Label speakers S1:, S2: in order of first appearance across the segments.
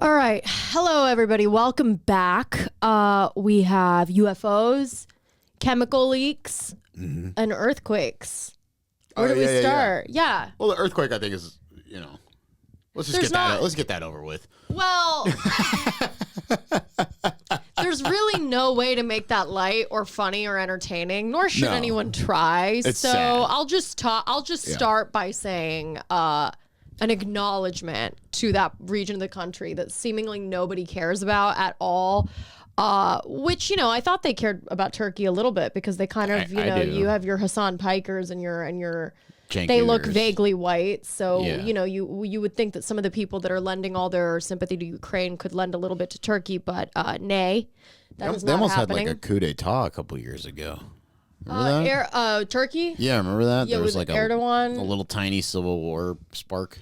S1: All right. Hello, everybody. Welcome back. We have UFOs, chemical leaks, and earthquakes. Where do we start? Yeah.
S2: Well, the earthquake, I think, is, let's just let's get that over with.
S1: Well, there's really no way to make that light or funny or entertaining, nor should anyone try.
S2: It's
S1: so
S2: sad.
S1: I'll just start by saying an acknowledgement to that region of the country that seemingly nobody cares about at all. Which, I thought they cared about Turkey a little bit because they kind of, you have your Hassan Pikers and your they look vaguely white. So, you would think that some of the people that are lending all their sympathy to Ukraine could lend a little bit to Turkey, but nay, that is not happening.
S2: They almost had like a coup d'etat a couple years ago. Remember that?
S1: Turkey?
S2: Yeah, remember that?
S1: Yeah,
S2: there was like
S1: Erdogan.
S2: a little tiny civil war spark.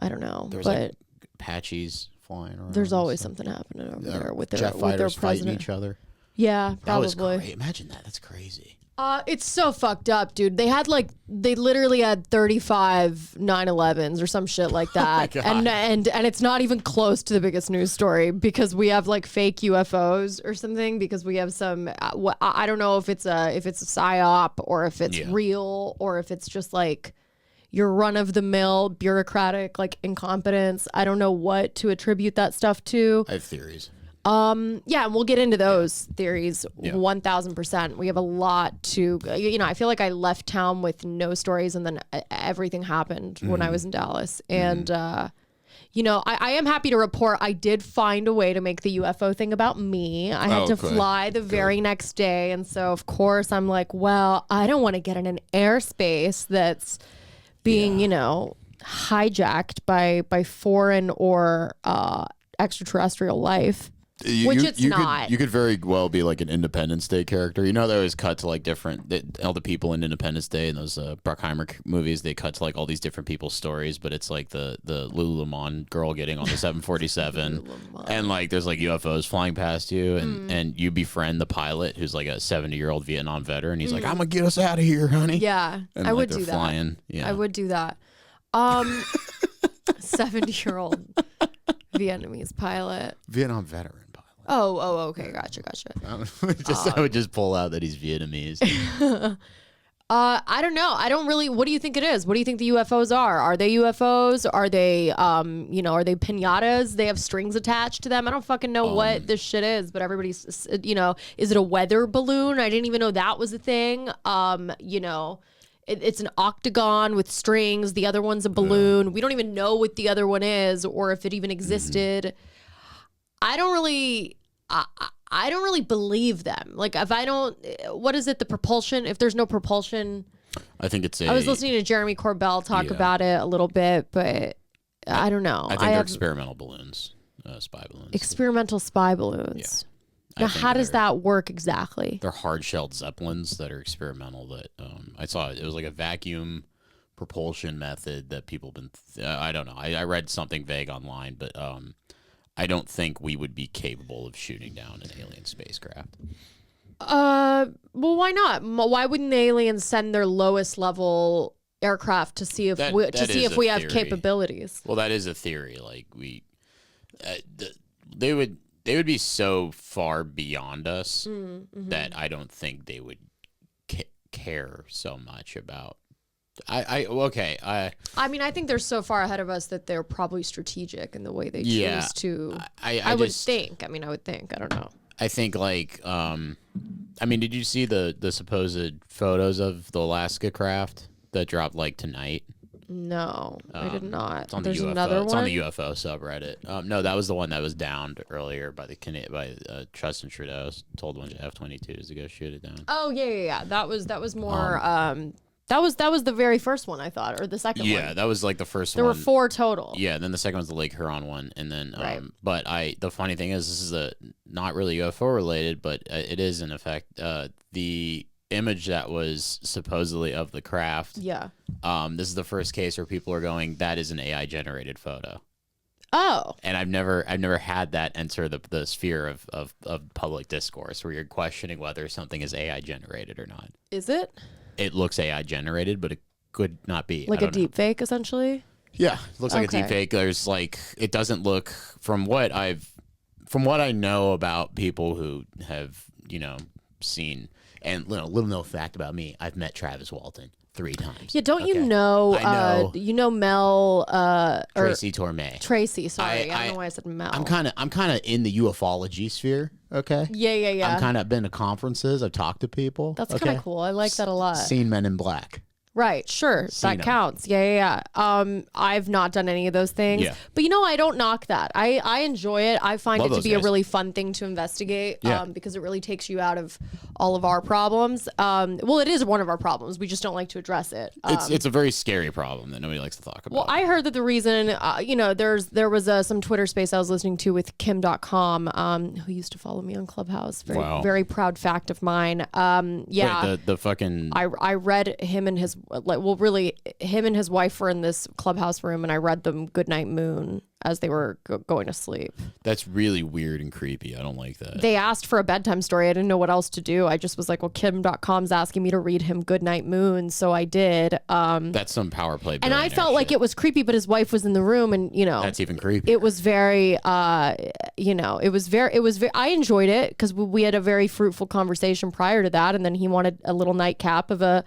S1: I don't know.
S2: There was like Apaches flying around.
S1: There's always something happening over there with their
S2: jet fighters
S1: president.
S2: fighting each other.
S1: Yeah, probably.
S2: That was great. Imagine that. That's crazy.
S1: It's so fucked up, dude. They literally had 35 9/11s or some shit like that.
S2: Oh my God.
S1: and it's not even close to the biggest news story because we have like fake UFOs or something because we have some I don't know if it's a psyop or if it's real or if it's just like your run-of-the-mill bureaucratic like incompetence. I don't know what to attribute that stuff to.
S2: I have theories.
S1: Yeah, and we'll get into those theories 1000%. We have a lot to, I feel like I left town with no stories and then everything happened when I was in Dallas. And, I am happy to report I did find a way to make the UFO thing about me. I had to fly the very next day. And so, of course, I'm like, well, I don't want to get in an airspace that's being, hijacked by foreign or extraterrestrial life. Which it's not.
S2: You could very well be like an Independence Day character. They always cut to like all the people in Independence Day and those Bruckheimer movies. They cut to like all these different people's stories, but it's like the Lululemon girl getting on the 747, and like there's like UFOs flying past you, and you befriend the pilot who's like a 70-year-old Vietnam veteran. He's like, "I'm gonna get us out of here, honey."
S1: Yeah,
S2: and,
S1: I
S2: like,
S1: would
S2: they're
S1: do that.
S2: Flying. Yeah,
S1: I would do that. 70-year-old Vietnamese pilot,
S2: Vietnam veteran.
S1: Oh, okay, gotcha.
S2: I would just pull out that he's Vietnamese.
S1: I don't know. I don't really. What do you think it is? What do you think the UFOs are? Are they UFOs? Are they, are they pinatas? They have strings attached to them. I don't fucking know what this shit is, but everybody's, is it a weather balloon? I didn't even know that was a thing. It's an octagon with strings. The other one's a balloon. Yeah. We don't even know what the other one is or if it even existed. I don't really believe them. Like what is it? The propulsion? If there's no propulsion,
S2: I think it's
S1: I was listening to Jeremy Corbell talk about it a little bit, but I don't know.
S2: I think they're experimental balloons, spy balloons.
S1: Experimental spy balloons.
S2: Yeah.
S1: Now, how does that work exactly?
S2: They're hard-shelled zeppelins that are experimental. That I saw it was like a vacuum propulsion method that people been. I don't know. I read something vague online, but I don't think we would be capable of shooting down an alien spacecraft.
S1: Well, why not? Why wouldn't the aliens send their lowest level aircraft to see if we have capabilities?
S2: Well, that is a theory. Like they would be so far beyond us that I don't think they would care so much about. I mean, I think they're so far ahead of us that they're probably strategic in the way they choose to. I would think. I don't know. I think like, did you see the supposed photos of the Alaska craft that dropped like tonight?
S1: No, I did not.
S2: It's on
S1: There's
S2: the UFO.
S1: another one.
S2: It's on the UFO subreddit. No, that was the one that was downed earlier by Justin Trudeau. Told a bunch of F-22s to go shoot it down.
S1: Oh yeah. That was more. That was the very first one, I thought, or the second one.
S2: Yeah, that was like the first
S1: one. There were 4 total.
S2: Yeah, then the second one's the Lake Huron one, and then
S1: right.
S2: But the funny thing is, this is not really UFO related, but it is in effect the image that was supposedly of the craft.
S1: Yeah.
S2: This is the first case where people are going, that is an AI generated photo.
S1: Oh.
S2: And I've never had that enter the sphere of public discourse where you're questioning whether something is AI generated or not.
S1: Is it?
S2: It looks AI generated, but it could not be.
S1: Like a deep fake, essentially?
S2: Yeah, looks like a deep fake. There's like, it doesn't look, from what I know about people who have, seen, and little known fact about me, I've met Travis Walton 3 times.
S1: Yeah, don't you know?
S2: I know.
S1: Mel
S2: Tracy Torme.
S1: Tracy, sorry, I don't know why I said Mel.
S2: I'm kind of in the ufology sphere. Okay.
S1: Yeah.
S2: I've been to conferences. I've talked to people.
S1: That's kind of cool. I like that a lot.
S2: Seen Men in Black.
S1: Right, sure. That counts. Yeah. I've not done any of those things. Yeah. But I don't knock that. I enjoy it. I find it to be a really fun thing to investigate because it really takes you out of all of our problems. Well, it is one of our problems. We just don't like to address it.
S2: It's a very scary problem that nobody likes to talk about.
S1: Well, I heard that the reason, there was some Twitter space I was listening to with Kim.com, who used to follow me on Clubhouse. Very proud fact of mine. Yeah.
S2: Wait, the fucking...
S1: I read him and his... him and his wife were in this Clubhouse room, and I read them Goodnight Moon as they were going to sleep.
S2: That's really weird and creepy. I don't like that.
S1: They asked for a bedtime story. I didn't know what else to do. I just was like, well, Kim.com's asking me to read him Goodnight Moon, so I did.
S2: That's some power play.
S1: And I felt like it was creepy, but his wife was in the room, and
S2: that's even creepy.
S1: It was very, it was very. I enjoyed it because we had a very fruitful conversation prior to that, and then he wanted a little nightcap of a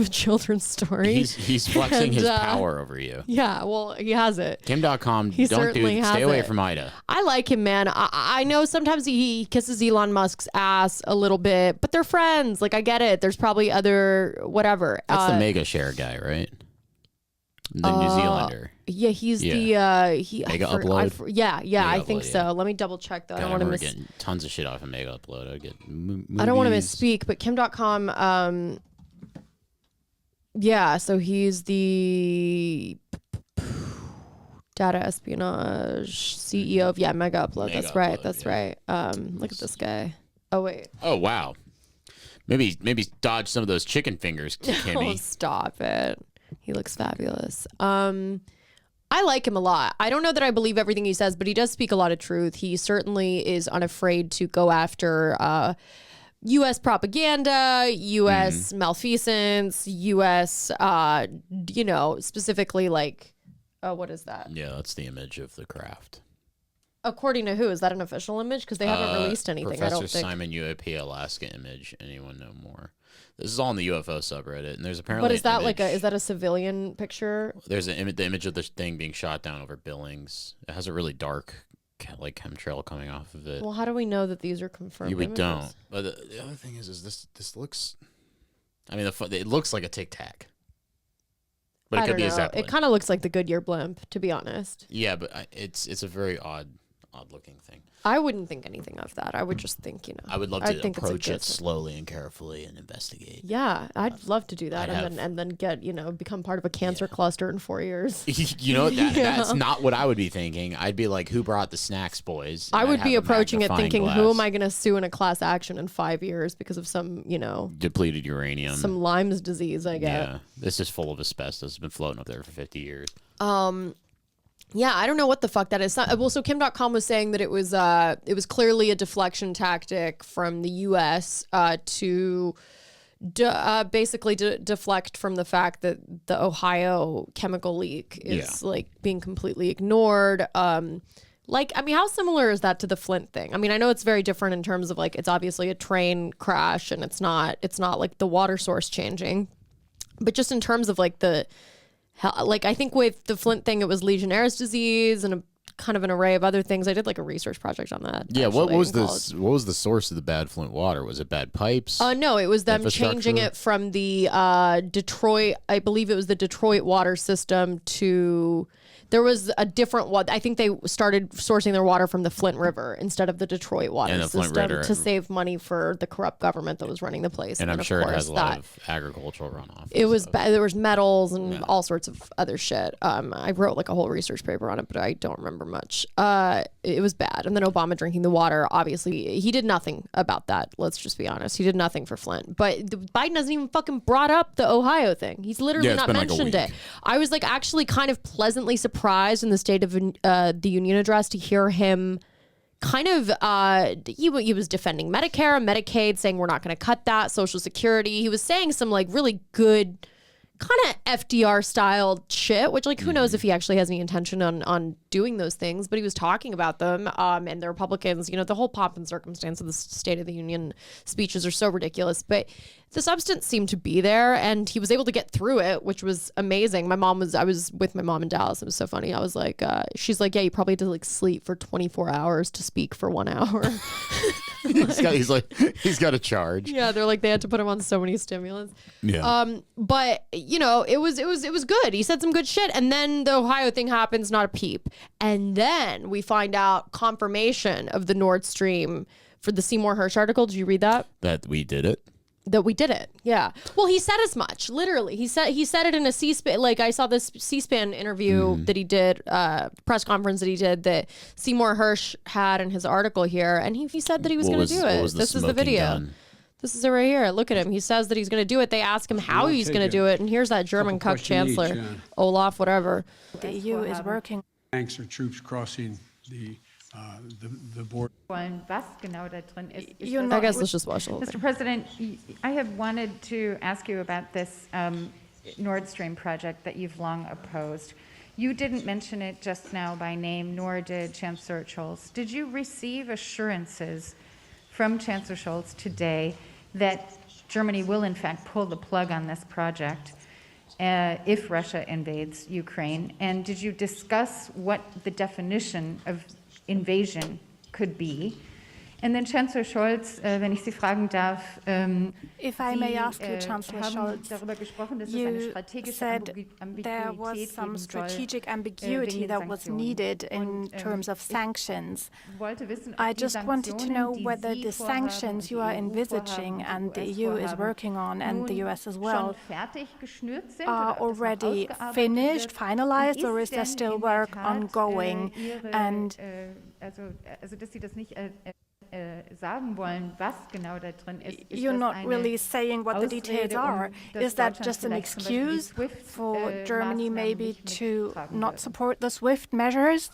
S1: children's story.
S2: He's flexing his power over you.
S1: Yeah, well, he has it.
S2: Kim.com, stay away from Ida.
S1: I like him, man. I know sometimes he kisses Elon Musk's ass a little bit, but they're friends. Like, I get it. There's probably other whatever.
S2: That's the mega share guy, right? The New Zealander.
S1: Yeah, he's the
S2: Mega Upload.
S1: Yeah,
S2: Mega
S1: I
S2: Upload,
S1: think so. Let me double check though.
S2: God, I don't want to getting tons of shit off of Mega Upload.
S1: I don't want to misspeak, but Kim.com. Yeah, so he's the data espionage CEO of Mega Upload. That's right. Look at this guy. Oh wait.
S2: Oh wow. Maybe dodge some of those chicken fingers, Kimmy.
S1: Oh, stop it. He looks fabulous. I like him a lot. I don't know that I believe everything he says, but he does speak a lot of truth. He certainly is unafraid to go after U.S. propaganda, U.S. malfeasance, U.S. Specifically like, what is that?
S2: Yeah, that's the image of the craft.
S1: According to who? Is that an official image? Because they haven't released anything.
S2: Professor
S1: I don't think.
S2: Simon UAP Alaska image. Anyone know more? This is all in the UFO subreddit, and there's apparently.
S1: But is that is that a civilian picture?
S2: There's the image of the thing being shot down over Billings. It has a really dark, like, chemtrail coming off of it.
S1: Well, how do we know that these are confirmed?
S2: We don't. But the other thing is this looks. I mean, it looks like a Tic Tac. But it could be a Zeppelin.
S1: It kind of looks like the Goodyear blimp, to be honest.
S2: Yeah, but it's a very odd looking thing.
S1: I wouldn't think anything of that. I would just think,
S2: I would love to approach it slowly and carefully and investigate.
S1: Yeah, I'd love to do that and then get, become part of a cancer cluster in 4 years.
S2: That's not what I would be thinking. I'd be like, who brought the snacks, boys?
S1: I would be approaching it thinking, who am I going to sue in a class action in 5 years because of some,
S2: depleted uranium.
S1: Some Lyme's disease, I guess. Yeah,
S2: this is full of asbestos. It's been floating up there for 50 years.
S1: Yeah, I don't know what the fuck that is. So Kim.com was saying that it was clearly a deflection tactic from the U.S. To basically deflect from the fact that the Ohio chemical leak is being completely ignored. How similar is that to the Flint thing? I mean, I know it's very different in terms of it's obviously a train crash and it's not like the water source changing, but just in terms of I think with the Flint thing, it was Legionnaire's disease and a kind of an array of other things. I did a research project on that.
S2: Yeah, what was the source of the bad Flint water? Was it bad pipes?
S1: No, it was them changing it from the Detroit. I believe it was the Detroit water system to. There was a different one. I think they started sourcing their water from the Flint River instead of the Detroit water system to save money for the corrupt government that was running the place.
S2: And I'm sure it has a lot of agricultural runoff.
S1: It was there was metals and all sorts of other shit. I wrote a whole research paper on it, but I don't remember much. It was bad. And then Obama drinking the water, obviously, he did nothing about that. Let's just be honest. He did nothing for Flint. But Biden hasn't even fucking brought up the Ohio thing. He's literally not mentioned it. I was actually kind of pleasantly surprised in the State of the Union address to hear him kind of he was defending Medicare and Medicaid, saying we're not going to cut that, Social Security. He was saying some really good kind of FDR style shit, which like who knows if he actually has any intention on doing those things, but he was talking about them. And the Republicans, you know, the whole pomp and circumstance of the State of the Union speeches are so ridiculous, but the substance seemed to be there and he was able to get through it, which was amazing. I was with my mom in Dallas. It was so funny. I was like, she's like, yeah, you probably had to like sleep for 24 hours to speak for 1 hour.
S2: he's got a charge.
S1: Yeah, they're like they had to put him on so many stimulants.
S2: Yeah.
S1: But you know, it was good. He said some good shit, and then the Ohio thing happens, not a peep, and then we find out confirmation of the Nord Stream for the Seymour Hersh article. Did you read that?
S2: That we did it.
S1: That we did it. Yeah. Well, he said as much. Literally, he said it in a C-SPAN. Like I saw this C-SPAN interview that he did, press conference that he did that Seymour Hersh had in his article here, and he said that he was going to do it. This is the video. Gun? This is it right here. Look at him. He says that he's going to do it. They ask him how he's going to do it, and here's that German cuck chancellor, Olaf, whatever.
S3: The EU is working.
S4: Tanks or troops crossing the border.
S1: I guess let's just watch the whole
S5: Mr.
S1: thing.
S5: President, I have wanted to ask you about this Nord Stream project that you've long opposed. You didn't mention it just now by name, nor did Chancellor Scholz. Did you receive assurances from Chancellor Scholz today that Germany will in fact pull the plug on this project if Russia invades Ukraine? And did you discuss what the definition of invasion could be? And then Chancellor Scholz, wenn ich Sie fragen darf,
S3: if I may ask you, Chancellor Scholz, you said there was some strategic ambiguity that was needed in terms of sanctions. I just wanted to know whether the sanctions you are envisaging and the EU is working on, and the US as well, are already finished, finalized, or is there still work ongoing? And you're not really saying what the details are. Is that just an excuse for Germany maybe to not support the SWIFT measures?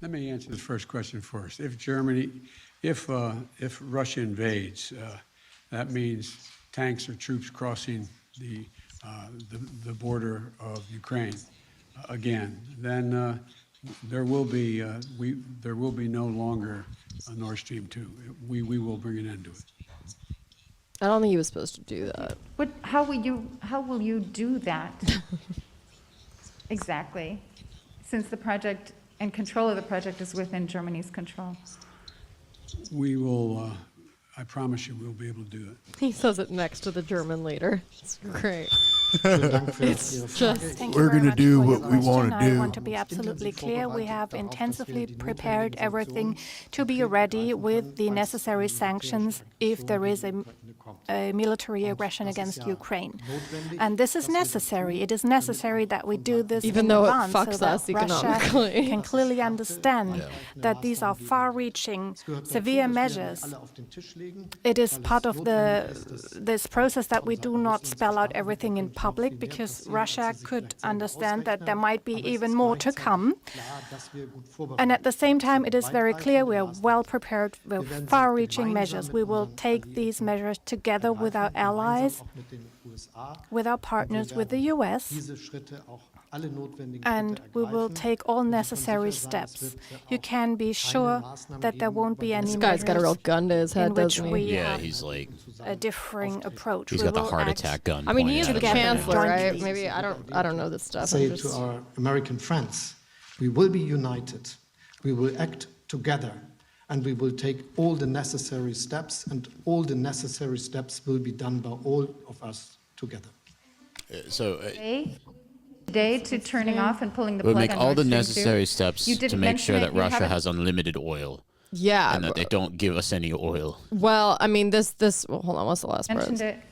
S4: Let me answer the first question first. If Russia invades, that means tanks or troops crossing the border of Ukraine again. Then there will be no longer a Nord Stream 2. We will bring an end to it.
S1: I don't think he was supposed to do that.
S5: how will you do that exactly, since the project and control of the project is within Germany's control?
S4: We will. I promise you, we'll be able to do it.
S1: He says it next to the German leader. It's great.
S3: It's just,
S6: we're going to do what we want to do.
S3: I want to be absolutely clear. We have intensively prepared everything to be ready with the necessary sanctions if there is a military aggression against Ukraine. And this is necessary. It is necessary that we do this
S1: even
S3: in
S1: though
S3: advance
S1: it fucks
S3: so that
S1: us economically.
S3: Russia can clearly understand that these are far-reaching, severe measures. It is part of this process that we do not spell out everything in public, because Russia could understand that there might be even more to come. And at the same time, it is very clear we are well prepared with far-reaching measures. We will take these measures together with our allies, with our partners, with the US, and we will take all necessary steps. You can be sure that there won't be any
S1: This guy's got a real gun to his head, doesn't he?
S2: Yeah, he's like
S3: a differing approach.
S2: He's got the heart attack gun.
S1: I mean, he is the
S2: pointed at him.
S1: chancellor, right? Maybe I don't know this stuff.
S7: Say to our American friends, we will be united. We will act together, and we will take all the necessary steps, and all the necessary steps will be done by all of us together.
S5: Today to turning off and pulling the
S2: we'll
S5: plug
S2: make
S5: on
S2: all
S5: Nord
S2: the
S5: Stream
S2: necessary
S5: 2.
S2: steps
S5: You
S2: to
S5: didn't
S2: make
S5: mention
S2: sure
S5: it.
S2: that
S5: You
S2: Russia
S5: haven't-
S2: has unlimited oil.
S1: Yeah.
S2: And that they don't give us any oil.
S1: Well, I mean, well, hold on. What's the last part?
S5: Mentioned it.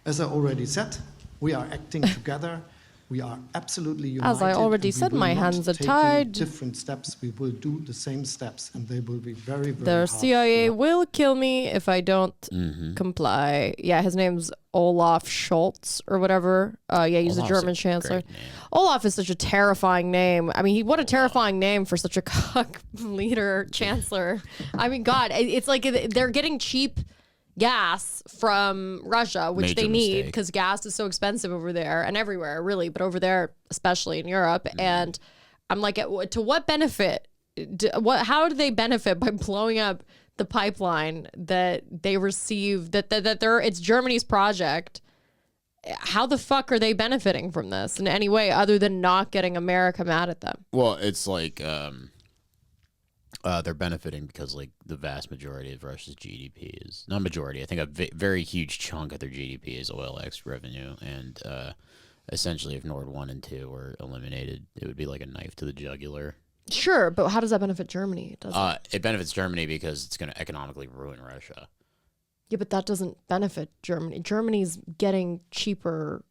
S7: As I already said, we are acting together. We are absolutely united.
S1: As I already
S7: and we
S1: said,
S7: will
S1: my
S7: not
S1: hands are
S7: take
S1: tied.
S7: Different steps. We will do the same steps, and they will be very, very
S1: The
S7: hard.
S1: CIA will kill me if I don't comply. Yeah, his name's Olaf Scholz or whatever. Yeah, he's the
S2: Olaf's
S1: German
S2: a
S1: chancellor.
S2: great name.
S1: Olaf is such a terrifying name. I mean, what a terrifying name for such a cuck leader, chancellor. I mean, God, it's like they're getting cheap gas from Russia, which
S2: Major
S1: they need
S2: mistake.
S1: because gas is so expensive over there and everywhere, really, but over there, especially in Europe. And I'm like, to what benefit? How do they benefit by blowing up the pipeline that they receive? It's Germany's project. How the fuck are they benefiting from this in any way other than not getting America mad at them?
S2: Well, it's like they're benefiting because like the vast majority of Russia's GDP is not majority. I think a very huge chunk of their GDP is oil revenue, and essentially, if Nord 1 and 2 were eliminated, it would be like a knife to the jugular.
S1: Sure, but how does that benefit Germany?
S2: It benefits Germany because it's going to economically ruin Russia.
S1: Yeah, but that doesn't benefit Germany. Germany's getting cheaper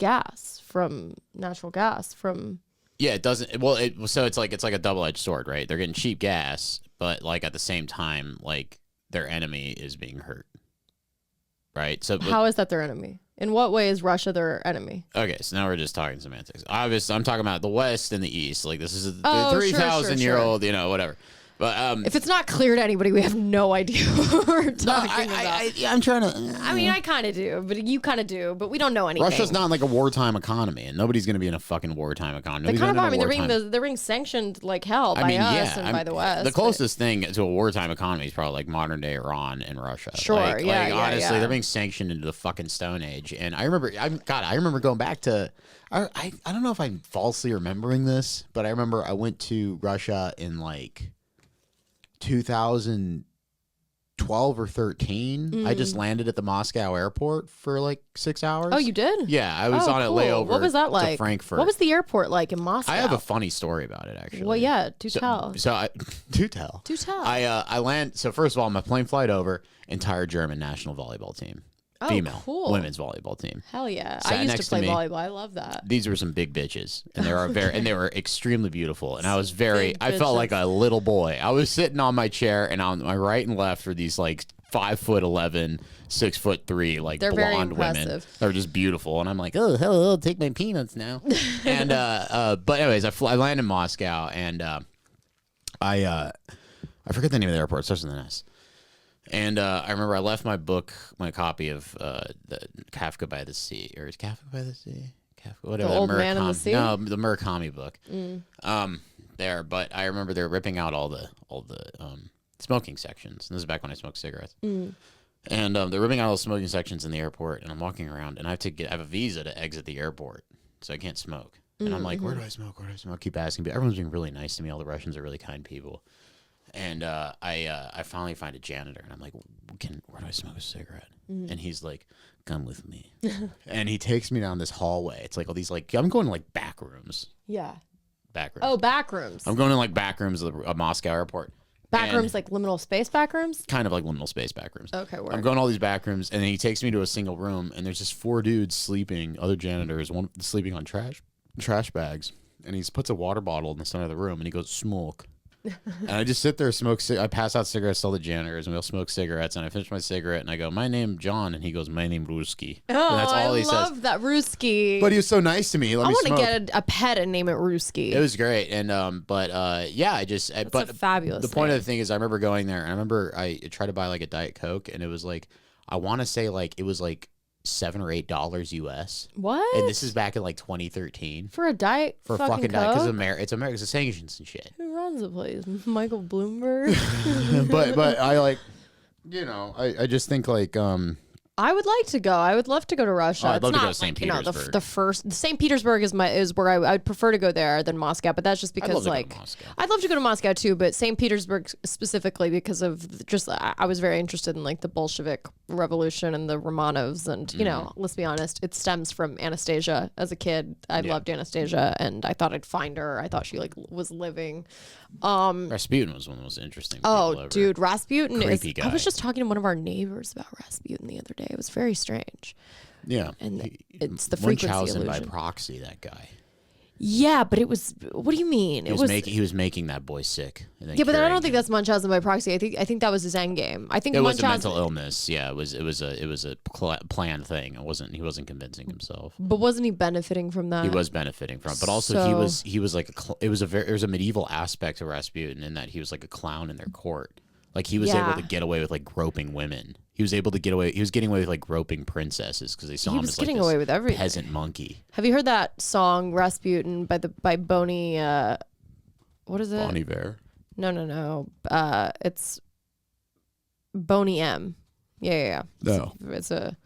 S1: natural gas from.
S2: Yeah, it doesn't. Well, so it's like a double-edged sword, right? They're getting cheap gas, but like at the same time, like their enemy is being hurt, right? So
S1: how is that their enemy? In what way is Russia their enemy?
S2: Okay, so now we're just talking semantics. Obviously, I'm talking about the West and the East. Like this is a
S1: Oh,
S2: 3,000-year-old, whatever. But
S1: if it's not clear to anybody, we have no idea what we're talking about.
S2: I'm trying to.
S1: I mean, I kind of do, but you kind of do, but we don't know anything.
S2: Russia's not like a wartime economy, and nobody's going to be in a fucking wartime economy.
S1: They're being sanctioned like hell by us and by the West.
S2: The closest thing to a wartime economy is probably like modern day Iran and Russia.
S1: Sure,
S2: honestly, they're being sanctioned into the fucking Stone Age. And I remember going back to. I don't know if I'm falsely remembering this, but I remember I went to Russia in like 2012 or 13. I just landed at the Moscow airport for like 6 hours.
S1: Oh, you did?
S2: Yeah, I was on a layover.
S1: What was that like?
S2: To Frankfurt.
S1: What was the airport like in Moscow?
S2: I have a funny story about it, actually.
S1: Well, yeah, do tell.
S2: Do tell. I land. So first of all, my plane flight over, entire German national volleyball team.
S1: Oh,
S2: female,
S1: cool.
S2: women's volleyball team.
S1: Hell yeah!
S2: Sat
S1: I used to
S2: next
S1: play
S2: me.
S1: volleyball. I love that.
S2: These were some big bitches, and they were extremely beautiful. And I was
S1: Big
S2: I felt
S1: bitches.
S2: like a little boy. I was sitting on my chair, and on my right and left were these like 5'11", 6'3", like
S1: They're very
S2: blonde women.
S1: impressive.
S2: They're just beautiful, and I'm like, oh, hello, take my peanuts now. And but anyways, I land in Moscow, and I forget the name of the airport. It starts with an S. And I remember I left my copy of the Kafka by the Sea, or is Kafka by the Sea? Kafka, whatever.
S1: The Old Man in the Sea?
S2: No, the Murakami book. There, but I remember they're ripping out all the smoking sections. And this is back when I smoked cigarettes. And they're ripping out all the smoking sections in the airport. And I'm walking around, and I have a visa to exit the airport, so I can't smoke. And I'm like, where do I smoke? Where do I smoke? I keep asking, but everyone's being really nice to me. All the Russians are really kind people. And I finally find a janitor, and I'm like, where do I smoke a cigarette? And he's like, come with me. And he takes me down this hallway. It's like all these, like, I'm going to like back rooms.
S1: Yeah.
S2: Back rooms.
S1: Oh, back rooms.
S2: I'm going to like back rooms of the Moscow airport.
S1: Back
S2: And
S1: rooms, like liminal space back rooms?
S2: kind of like liminal space back rooms.
S1: Okay, word.
S2: I'm going to all these back rooms, and then he takes me to a single room, and there's just 4 dudes sleeping, other janitors, one sleeping on trash bags. And he puts a water bottle in the center of the room, and he goes, smoke. And I just sit there, I pass out cigarettes to all the janitors, and we'll smoke cigarettes. And I finish my cigarette, and I go, my name John, and he goes, my name Ruski.
S1: Oh,
S2: and that's all
S1: I
S2: he
S1: love
S2: says.
S1: that Ruski.
S2: But he was so nice to me. He let
S1: I
S2: me
S1: want to
S2: smoke.
S1: get a pet and name it Ruski.
S2: It was great, and yeah, I just. But
S1: a fabulous
S2: The point
S1: name.
S2: of the thing is, I remember going there, and I remember I tried to buy like a Diet Coke, and it was like, I want to say like it was like $7 or $8 US.
S1: What?
S2: And this is back in like 2013
S1: for a diet?
S2: for a fucking diet because it's America's sanctions and shit.
S1: Who runs the place? Michael Bloomberg.
S2: but I like, I just think like
S1: I would like to go. I would love to go to Russia.
S2: Oh, I'd
S1: It's
S2: love to go
S1: not
S2: to St.
S1: like,
S2: Petersburg.
S1: the first St. Petersburg is where I would prefer to go there than Moscow, but that's just because
S2: love to go to
S1: like
S2: Moscow.
S1: I'd love to go to Moscow too, but St. Petersburg specifically because of just I was very interested in like the Bolshevik Revolution and the Romanovs, and let's be honest, it stems from Anastasia. As a kid, I loved Anastasia, and I thought I'd find her. I thought she like was living.
S2: Rasputin was one of the most interesting. People
S1: Oh,
S2: ever.
S1: dude, Rasputin is.
S2: Creepy
S1: I was
S2: guy.
S1: just talking to one of our neighbors about Rasputin the other day. It was very strange.
S2: Yeah,
S1: And it's the frequency
S2: Munchausen by
S1: illusion.
S2: proxy. That guy.
S1: Yeah, but it was. What do you mean?
S2: He was making that boy sick. And then
S1: Yeah, but I
S2: curing
S1: don't think
S2: him.
S1: that's Munchausen by proxy. I think that was his end game. I think
S2: It was a
S1: Munchausen.
S2: mental illness. Yeah, it was a planned thing. He wasn't convincing himself.
S1: But wasn't he benefiting from that?
S2: He was benefiting from it, but also he was like it was a medieval aspect to Rasputin in that he was like a clown in their court. Like he was able to get away with like groping women. He was able to get away. He was getting away with like groping princesses because they saw him as like
S1: getting away with everything.
S2: Peasant monkey.
S1: Have you heard that song Rasputin by Boney? What is it?
S2: Bon Iver.
S1: No. It's Boney M. Yeah.
S2: No.
S1: It's a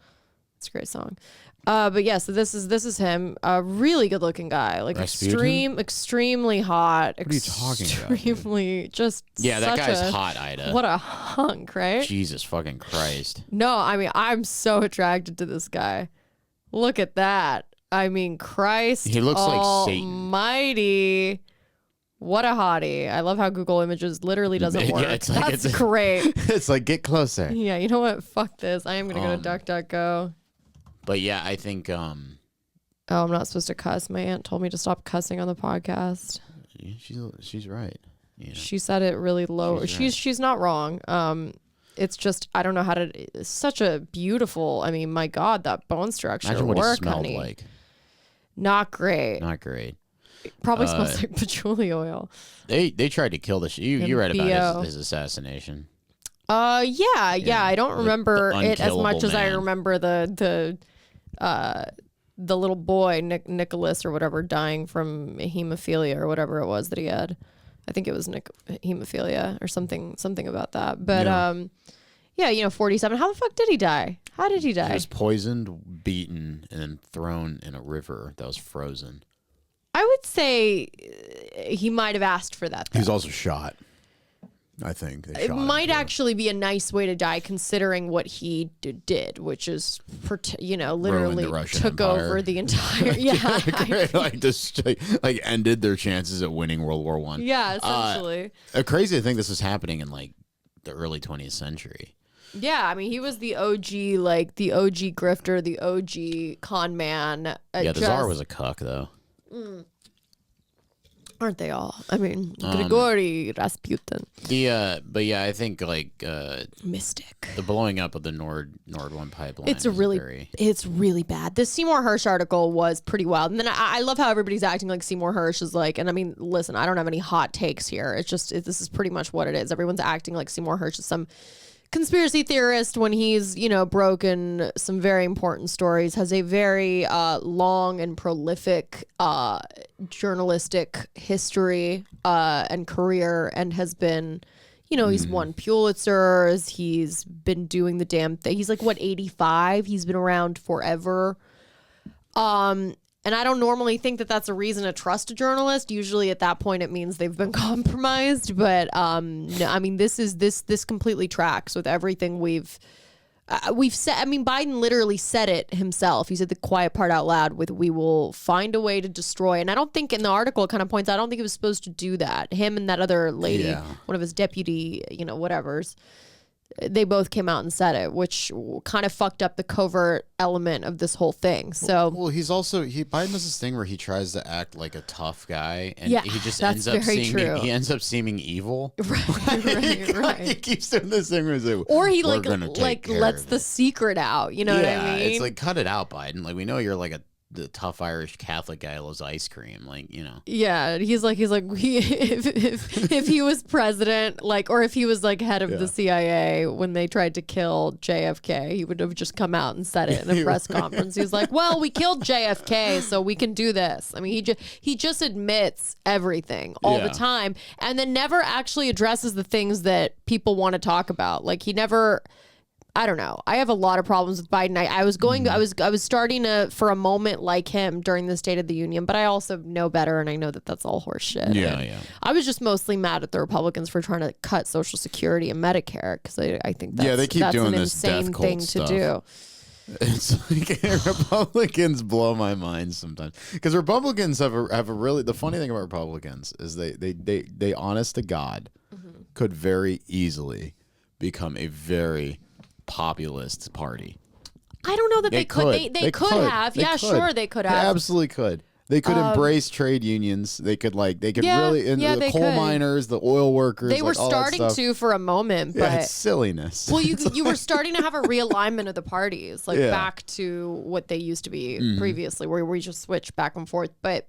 S1: great song. But yeah, so this is him. A really good looking guy, like
S2: Rasputin?
S1: extremely hot.
S2: What are you talking about?
S1: Extremely just
S2: that guy's hot, Ida.
S1: What a hunk, right?
S2: Jesus fucking Christ.
S1: No, I mean I'm so attracted to this guy. Look at that. I mean, Christ.
S2: He looks like Satan.
S1: Almighty. What a hottie. I love how Google Images literally doesn't work. That's great.
S2: It's like, get closer.
S1: Yeah, you know what? Fuck this. I am going to go to DuckDuckGo.
S2: But yeah, I think...
S1: Oh, I'm not supposed to cuss. My aunt told me to stop cussing on the podcast.
S2: She's right. You know.
S1: She said it really low. She's not wrong. It's just, I don't know how to... It's such a beautiful... I mean, my God, that bone structure.
S2: Imagine what he smelled like.
S1: Not great.
S2: Not great.
S1: It probably smells like patchouli oil.
S2: They tried to kill the you read about his assassination.
S1: Yeah. I don't remember it as much as I remember the little boy Nicholas or whatever dying from hemophilia or whatever it was that he had. I think it was hemophilia or something about that. But yeah, 47. How the fuck did he die? How did he die?
S2: He was poisoned, beaten, and then thrown in a river that was frozen.
S1: I would say he might have asked for that, though.
S6: He was also shot. I think
S1: it might actually be a nice way to die, considering what he did, which is, literally took
S2: Empire.
S1: over the entire. Yeah,
S2: like ended their chances at winning World War I.
S1: Yeah, essentially.
S2: Crazy to think this was happening in like the early 20th century.
S1: Yeah, I mean, he was the OG, like the OG grifter, the OG con man.
S2: The Tsar was a cuck, though.
S1: Aren't they all? I mean, Grigory Rasputin.
S2: But yeah, I think like
S1: mystic.
S2: The blowing up of the Nord 1 pipeline.
S1: It's really bad. This Seymour Hersh article was pretty wild, and then I love how everybody's acting like Seymour Hersh is like. And I mean, listen, I don't have any hot takes here. It's just this is pretty much what it is. Everyone's acting like Seymour Hersh is some conspiracy theorist when he's, broken some very important stories, has a very long and prolific journalistic history and career, and has been, he's won Pulitzers, he's been doing the damn thing. He's like, 85? He's been around forever. And I don't normally think that that's a reason to trust a journalist. Usually at that point, it means they've been compromised. But no, I mean, this completely tracks with everything we've said. I mean, Biden literally said it himself. He said the quiet part out loud with, we will find a way to destroy. And I don't think in the article it kind of points out, I don't think he was supposed to do that. Him and that other lady, one of his deputy, whatevers. They both came out and said it, which kind of fucked up the covert element of this whole thing. So,
S2: well, Biden does this thing where he tries to act like a tough guy, and he just ends up seeming evil.
S1: Right.
S2: He keeps doing this thing where he's like,
S1: or he lets the secret out. You know what I mean?
S2: It's like, cut it out, Biden. Like, we know you're like the tough Irish Catholic guy who loves ice cream,
S1: Yeah, he's like if he was president, or if he was head of the CIA when they tried to kill JFK, he would have just come out and said it in a press conference. He's like, well, we killed JFK, so we can do this. I mean, he just admits everything all the time, and then never actually addresses the things that people want to talk about. Like, he never. I don't know. I have a lot of problems with Biden. I was starting to, for a moment, like him during the State of the Union, but I also know better, and I know that that's all horseshit.
S2: Yeah.
S1: I was just mostly mad at the Republicans for trying to cut Social Security and Medicare, because I think that's,
S2: they keep doing
S1: an
S2: this
S1: insane
S2: death cult
S1: thing
S2: stuff.
S1: to do.
S2: It's like Republicans blow my mind sometimes, because Republicans have a really, the funny thing about Republicans is they honest to God could very easily become a very populist party.
S1: I don't know that they could. They could have. Sure, they could have.
S2: They absolutely could. They could embrace trade unions. They could really, and the coal miners, the oil workers.
S1: They were starting to for a moment, but
S2: it's silliness.
S1: Well, you were starting to have a realignment of the parties, back to what they used to be previously, where we just switched back and forth. But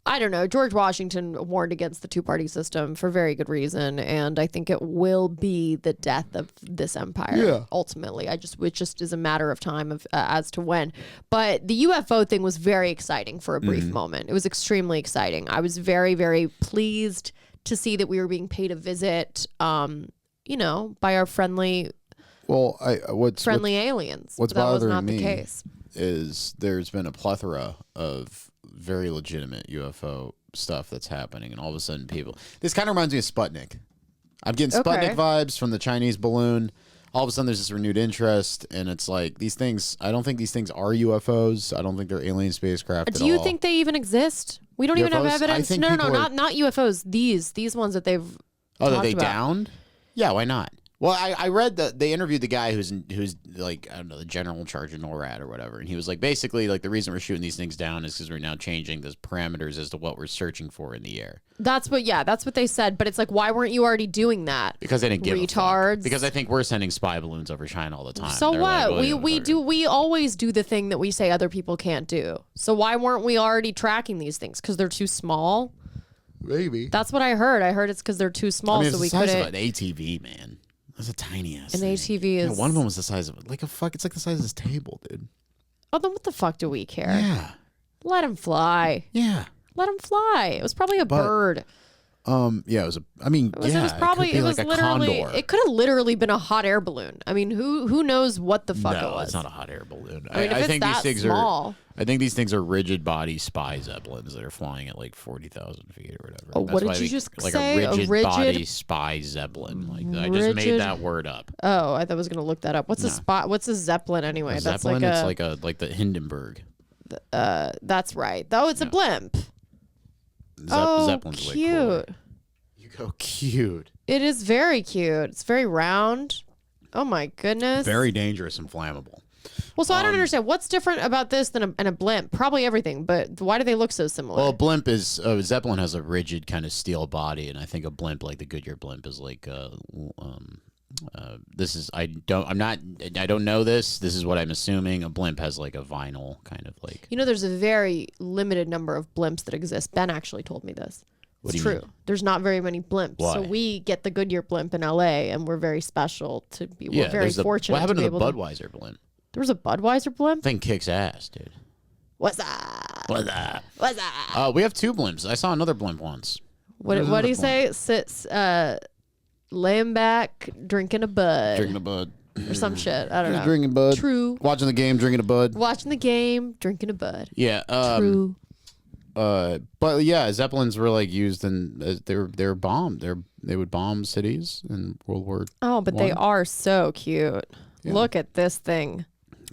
S1: I don't know. George Washington warned against the two-party system for very good reason, and I think it will be the death of this empire. Ultimately, it just is a matter of time as to when. But the UFO thing was very exciting for a brief moment. It was extremely exciting. I was very, very pleased to see that we were being paid a visit, by our friendly aliens.
S6: What's
S1: that was
S6: bothering
S1: not
S6: me
S1: the case.
S6: is there's been a plethora of very legitimate UFO stuff that's happening, and all of a sudden this kind of reminds me of Sputnik. I'm getting Sputnik vibes from the Chinese balloon. All of a sudden there's this renewed interest, and it's like these things, I don't think these things are UFOs. I don't think they're alien spacecraft
S1: Do you think they even exist? We don't even have evidence. No, not UFOs. These ones that they've
S6: that they downed? Yeah, why not? Well, I read that they interviewed the guy who's like, I don't know, the general in charge of NORAD or whatever, and he was like, basically, like, the reason we're shooting these things down is because we're now changing those parameters as to what we're searching for in the air.
S1: That's what they said. But it's like, why weren't you already doing that?
S6: Because they didn't give
S1: retards.
S6: A fuck. Because I think we're sending spy balloons over China all the time.
S1: So what? Like, we always do the thing that we say other people can't do. So why weren't we already tracking these things? Because they're too small.
S6: Maybe.
S1: That's what I heard. I heard it's because they're too small.
S6: It's
S1: so
S6: the
S1: we
S6: size
S1: couldn't.
S6: of an ATV, man. That's a tiny ass.
S1: An ATV is.
S6: One of them was the size of It's like the size of this table, dude.
S1: Oh, then what the fuck do we care?
S6: Yeah.
S1: Let him fly.
S6: Yeah.
S1: Let him fly. It was probably a bird.
S6: Yeah, it was
S1: It was literally. It could have literally been a hot air balloon. I mean, who knows what the fuck it was?
S6: No, it's not a hot air balloon.
S1: I think these things small.
S6: I think these things are rigid body spy zeppelins that are flying at like 40,000 feet or whatever.
S1: Oh, what did you just say?
S6: A rigid body spy zeppelin. Like I just made that word up.
S1: Oh, I thought I was gonna look that up. What's a zeppelin anyway?
S6: A zeppelin. It's like the Hindenburg.
S1: That's right. Though it's a blimp.
S6: Zeppelin's
S1: cute.
S6: Way cooler. You go cute.
S1: It is very cute. It's very round. Oh my goodness.
S6: Very dangerous and flammable.
S1: Well, so I don't understand what's different about this than a blimp. Probably everything, but why do they look so similar?
S6: Well, a blimp is Zeppelin has a rigid kind of steel body, and I think a blimp, like the Goodyear blimp, is like this is I don't know this. This is what I'm assuming. A blimp has like a vinyl kind of like.
S1: There's a very limited number of blimps that exist. Ben actually told me this. It's true. Mean? There's not very many blimps. Why? So we get the Goodyear blimp in LA, and we're very special to be. We're very fortunate.
S6: What happened
S1: to
S6: the Budweiser blimp?
S1: There was a Budweiser blimp?
S6: Thing kicks ass, dude.
S1: What's up?
S6: What's up? What's up? We have two blimps. I saw another blimp once.
S1: What do you say? Sits laying back, drinking a bud.
S6: Drinking a bud.
S1: Or some shit. I don't know.
S6: Drinking a bud.
S1: True.
S6: Watching the game, drinking a bud.
S1: Watching the game, drinking a bud.
S6: Yeah.
S1: True.
S6: But yeah, Zeppelins were like used in they were bombed. They would bomb cities in World War.
S1: Oh, but they are so cute. Yeah. Look at this thing.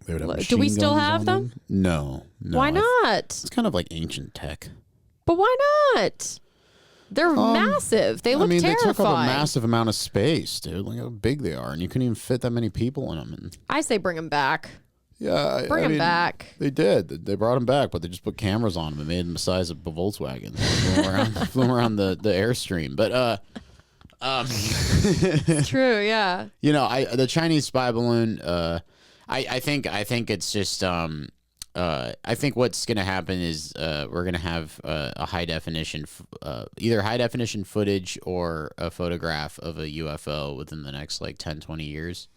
S1: Do we still have them?
S6: No.
S1: Why not?
S6: It's kind of like ancient tech.
S1: But why not? They're massive. They look terrifying.
S6: They took up a massive amount of space, dude. Look how big they are, and you couldn't even fit that many people in them. And
S1: I say bring them back.
S6: Yeah,
S1: bring them back.
S6: They did. They brought them back, but they just put cameras on them and made them the size of a Volkswagen. Flew them around the airstream. But
S1: true, yeah.
S6: The Chinese spy balloon. I think it's just. I think what's going to happen is we're going to have a high definition, either high definition footage or a photograph of a UFO within the next like 10, 20 years.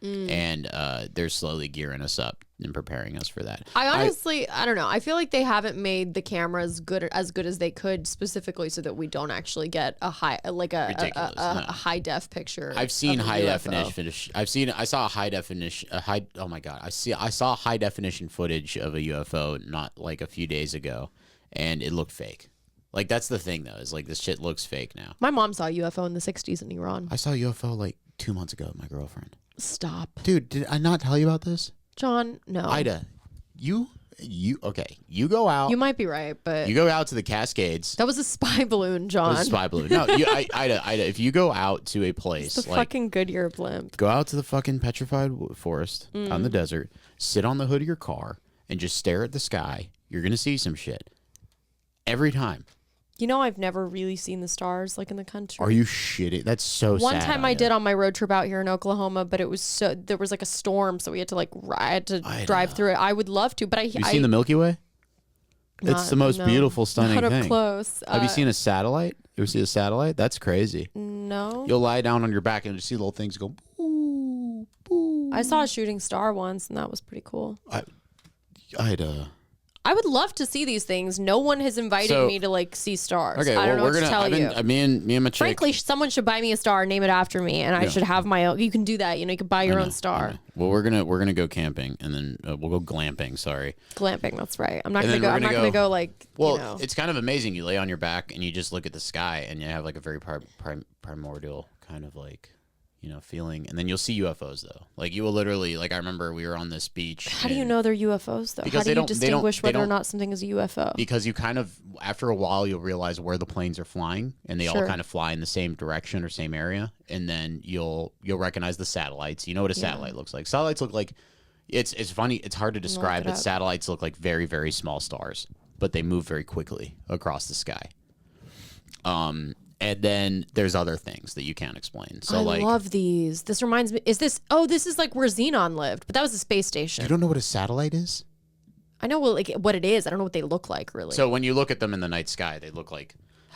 S6: And they're slowly gearing us up and preparing us for that.
S1: I don't know. I feel like they haven't made the cameras as good as they could, specifically so that we don't actually get a high high def picture.
S6: I've seen high definition. I saw a high definition. Oh my god! I saw high definition footage of a UFO not like a few days ago, and it looked fake. Like that's the thing though, is like this shit looks fake now.
S1: My mom saw a UFO in the 60s in Iran.
S6: I saw a UFO like 2 months ago with my girlfriend.
S1: Stop.
S6: Dude, did I not tell you about this?
S1: John, no.
S6: Ida, you go out.
S1: You might be right, but
S6: you go out to the Cascades.
S1: That was a spy balloon, John.
S6: It was a spy balloon. No, Ida, if you go out to a place,
S1: it's the fucking Goodyear blimp.
S6: Go out to the fucking petrified forest out in the desert, sit on the hood of your car, and just stare at the sky. You're gonna see some shit every time.
S1: I've never really seen the stars like in the country.
S6: Are you shitting? That's so sad.
S1: One time I did on my road trip out here in Oklahoma, but it was there was like a storm, so we had to drive through it. I would love to, but
S6: you seen the Milky Way? It's the most beautiful, stunning
S1: not
S6: thing.
S1: Up close.
S6: Have you seen a satellite? You ever see a satellite? That's crazy.
S1: No.
S6: You'll lie down on your back and just see little things go. Boo, boo.
S1: I saw a shooting star once, and that was pretty cool. I would love to see these things. No one has invited me to like see stars.
S6: Okay,
S1: I don't know
S6: we're
S1: what to tell you.
S6: Me and my chick.
S1: Frankly, someone should buy me a star, name it after me, and I should have my own. You can do that. You know, you can buy your own star.
S6: Well, we're gonna go camping, and then we'll go glamping. Sorry,
S1: glamping. That's right. I'm not gonna go. I'm not gonna go like.
S6: Well,
S1: you know.
S6: It's kind of amazing. You lay on your back and you just look at the sky, and you have like a very primordial kind of like, feeling. And then you'll see UFOs though. Like you will literally, like I remember we were on this beach.
S1: How do you know they're UFOs though?
S6: Because
S1: How do you distinguish whether or not something is a UFO?
S6: Because you kind of, after a while, you'll realize where the planes are flying, and they all kind of fly in the same direction or same area. And then you'll recognize the satellites. You know what a satellite looks like. Satellites look like, it's funny. It's hard to describe, but satellites look like very, very small stars, but they move very quickly across the sky. And then there's other things that you can't explain. So
S1: I love these. This reminds me. This is like where Xenon lived, but that was a space station.
S6: You don't know what a satellite is?
S1: I know what it is. I don't know what they look like really.
S6: So when you look at them in the night sky, they look like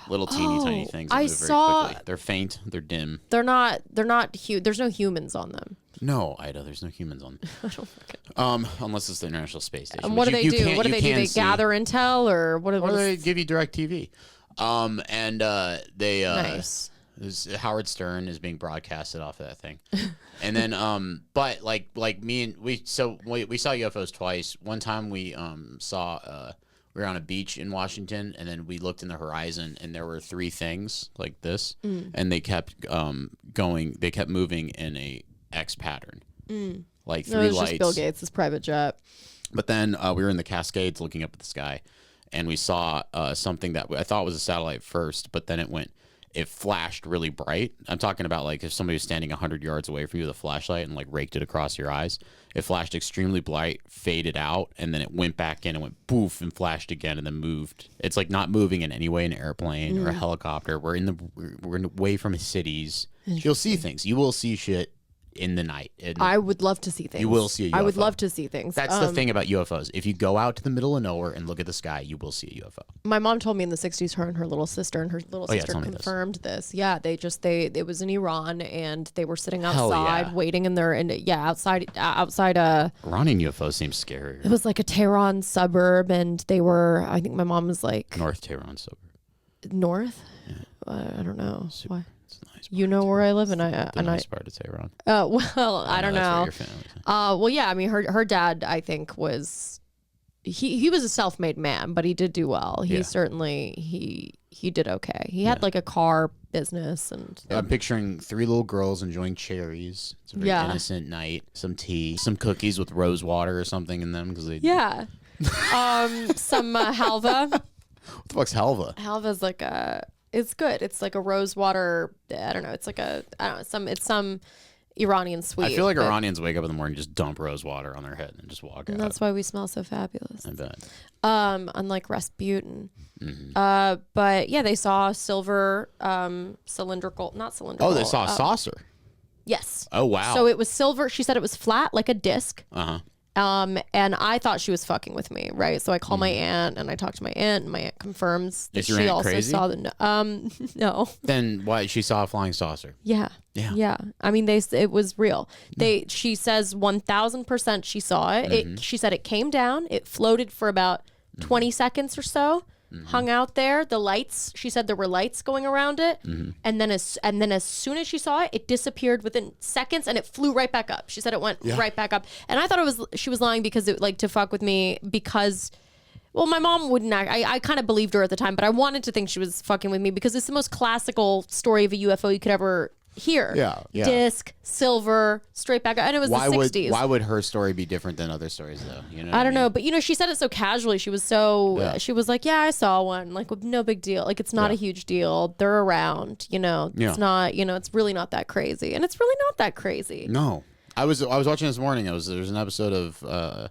S6: little teeny tiny things that move very quickly. They're faint. They're dim.
S1: They're not there's no humans on them.
S6: No, Ida, there's no humans on them.
S1: I don't fucking
S6: unless it's the International Space Station.
S1: And what do they do? What do they do? They gather intel or what?
S6: Or they give you direct TV. And they
S1: nice.
S6: Howard Stern is being broadcasted off of that thing. And then but like we saw UFOs twice. One time we saw we were on a beach in Washington, and then we looked in the horizon, and there were three things like this, and they kept going. They kept moving in a X pattern, like three lights.
S1: Just Bill Gates' private jet.
S6: But then we were in the Cascades looking up at the sky, and we saw something that I thought was a satellite first, but then it flashed really bright. I'm talking about like if somebody was standing 100 yards away from you with a flashlight and like raked it across your eyes. It flashed extremely bright, faded out, and then it went back in and went poof and flashed again and then moved. It's like not moving in any way, an airplane or a helicopter. We're away from cities. You'll see things. You will see shit in the night.
S1: I would love to see things.
S6: You will see a UFO.
S1: I would love to see things.
S6: That's the thing about UFOs. If you go out to the middle of nowhere and look at the sky, you will see a UFO.
S1: My mom told me in the 60s, her and her little sister confirmed this. Yeah, it was in Iran, and they were sitting outside waiting in their, outside.
S6: Iranian UFOs seem scary.
S1: It was like a Tehran suburb, and they were, I think my mom was like.
S6: North Tehran suburb.
S1: North? Yeah. I don't know. Why? You know where I live, and
S6: nice part of Tehran.
S1: Well, I don't know. Well, yeah. I mean, her dad, I think, was he was a self-made man, but he did do well. He certainly he did okay. He had like a car business, and
S6: I'm picturing three little girls enjoying cherries. It's a very innocent night. Some tea, some cookies with rose water or something in them because they
S1: some halva.
S6: What the fuck's halva?
S1: Halva's like a. It's good. It's like a rose water. I don't know. It's like some Iranian sweet.
S6: I feel like Iranians wake up in the morning and just dump rose water on their head and just walk out.
S1: And that's why we smell so fabulous.
S6: I bet.
S1: Unlike Rasputin. But yeah, they saw silver, cylindrical, not cylindrical.
S6: Oh, they saw a saucer.
S1: Yes.
S6: Oh, wow.
S1: So it was silver. She said it was flat like a disc.
S6: Uh-huh.
S1: And I thought she was fucking with me, right? So I call my aunt, and I talk to my aunt, and my aunt confirms that she also crazy? Saw the no.
S6: Then why she saw a flying saucer?
S1: Yeah. I mean, it was real. She says 1,000% she saw it. She said it came down, it floated for about 20 seconds or so. Hung out there. The lights. She said there were lights going around it, and then as soon as she saw it, it disappeared within seconds, and it flew right back up. She said it went right back up, and I thought she was lying because it like to fuck with me because. Well, my mom wouldn't. I kind of believed her at the time, but I wanted to think she was fucking with me because it's the most classical story of a UFO you could ever hear.
S6: Yeah.
S1: Disc, silver, straight back up. And it was the 60s.
S6: Why would her story be different than other stories, though? You know
S1: I don't know. But, she said it so casually. She was she was like, yeah, I saw one. Like, no big deal. Like, it's not a huge deal. They're around, It's not, it's really not that crazy. And it's really not that crazy.
S6: No. I was watching this morning. There's an episode of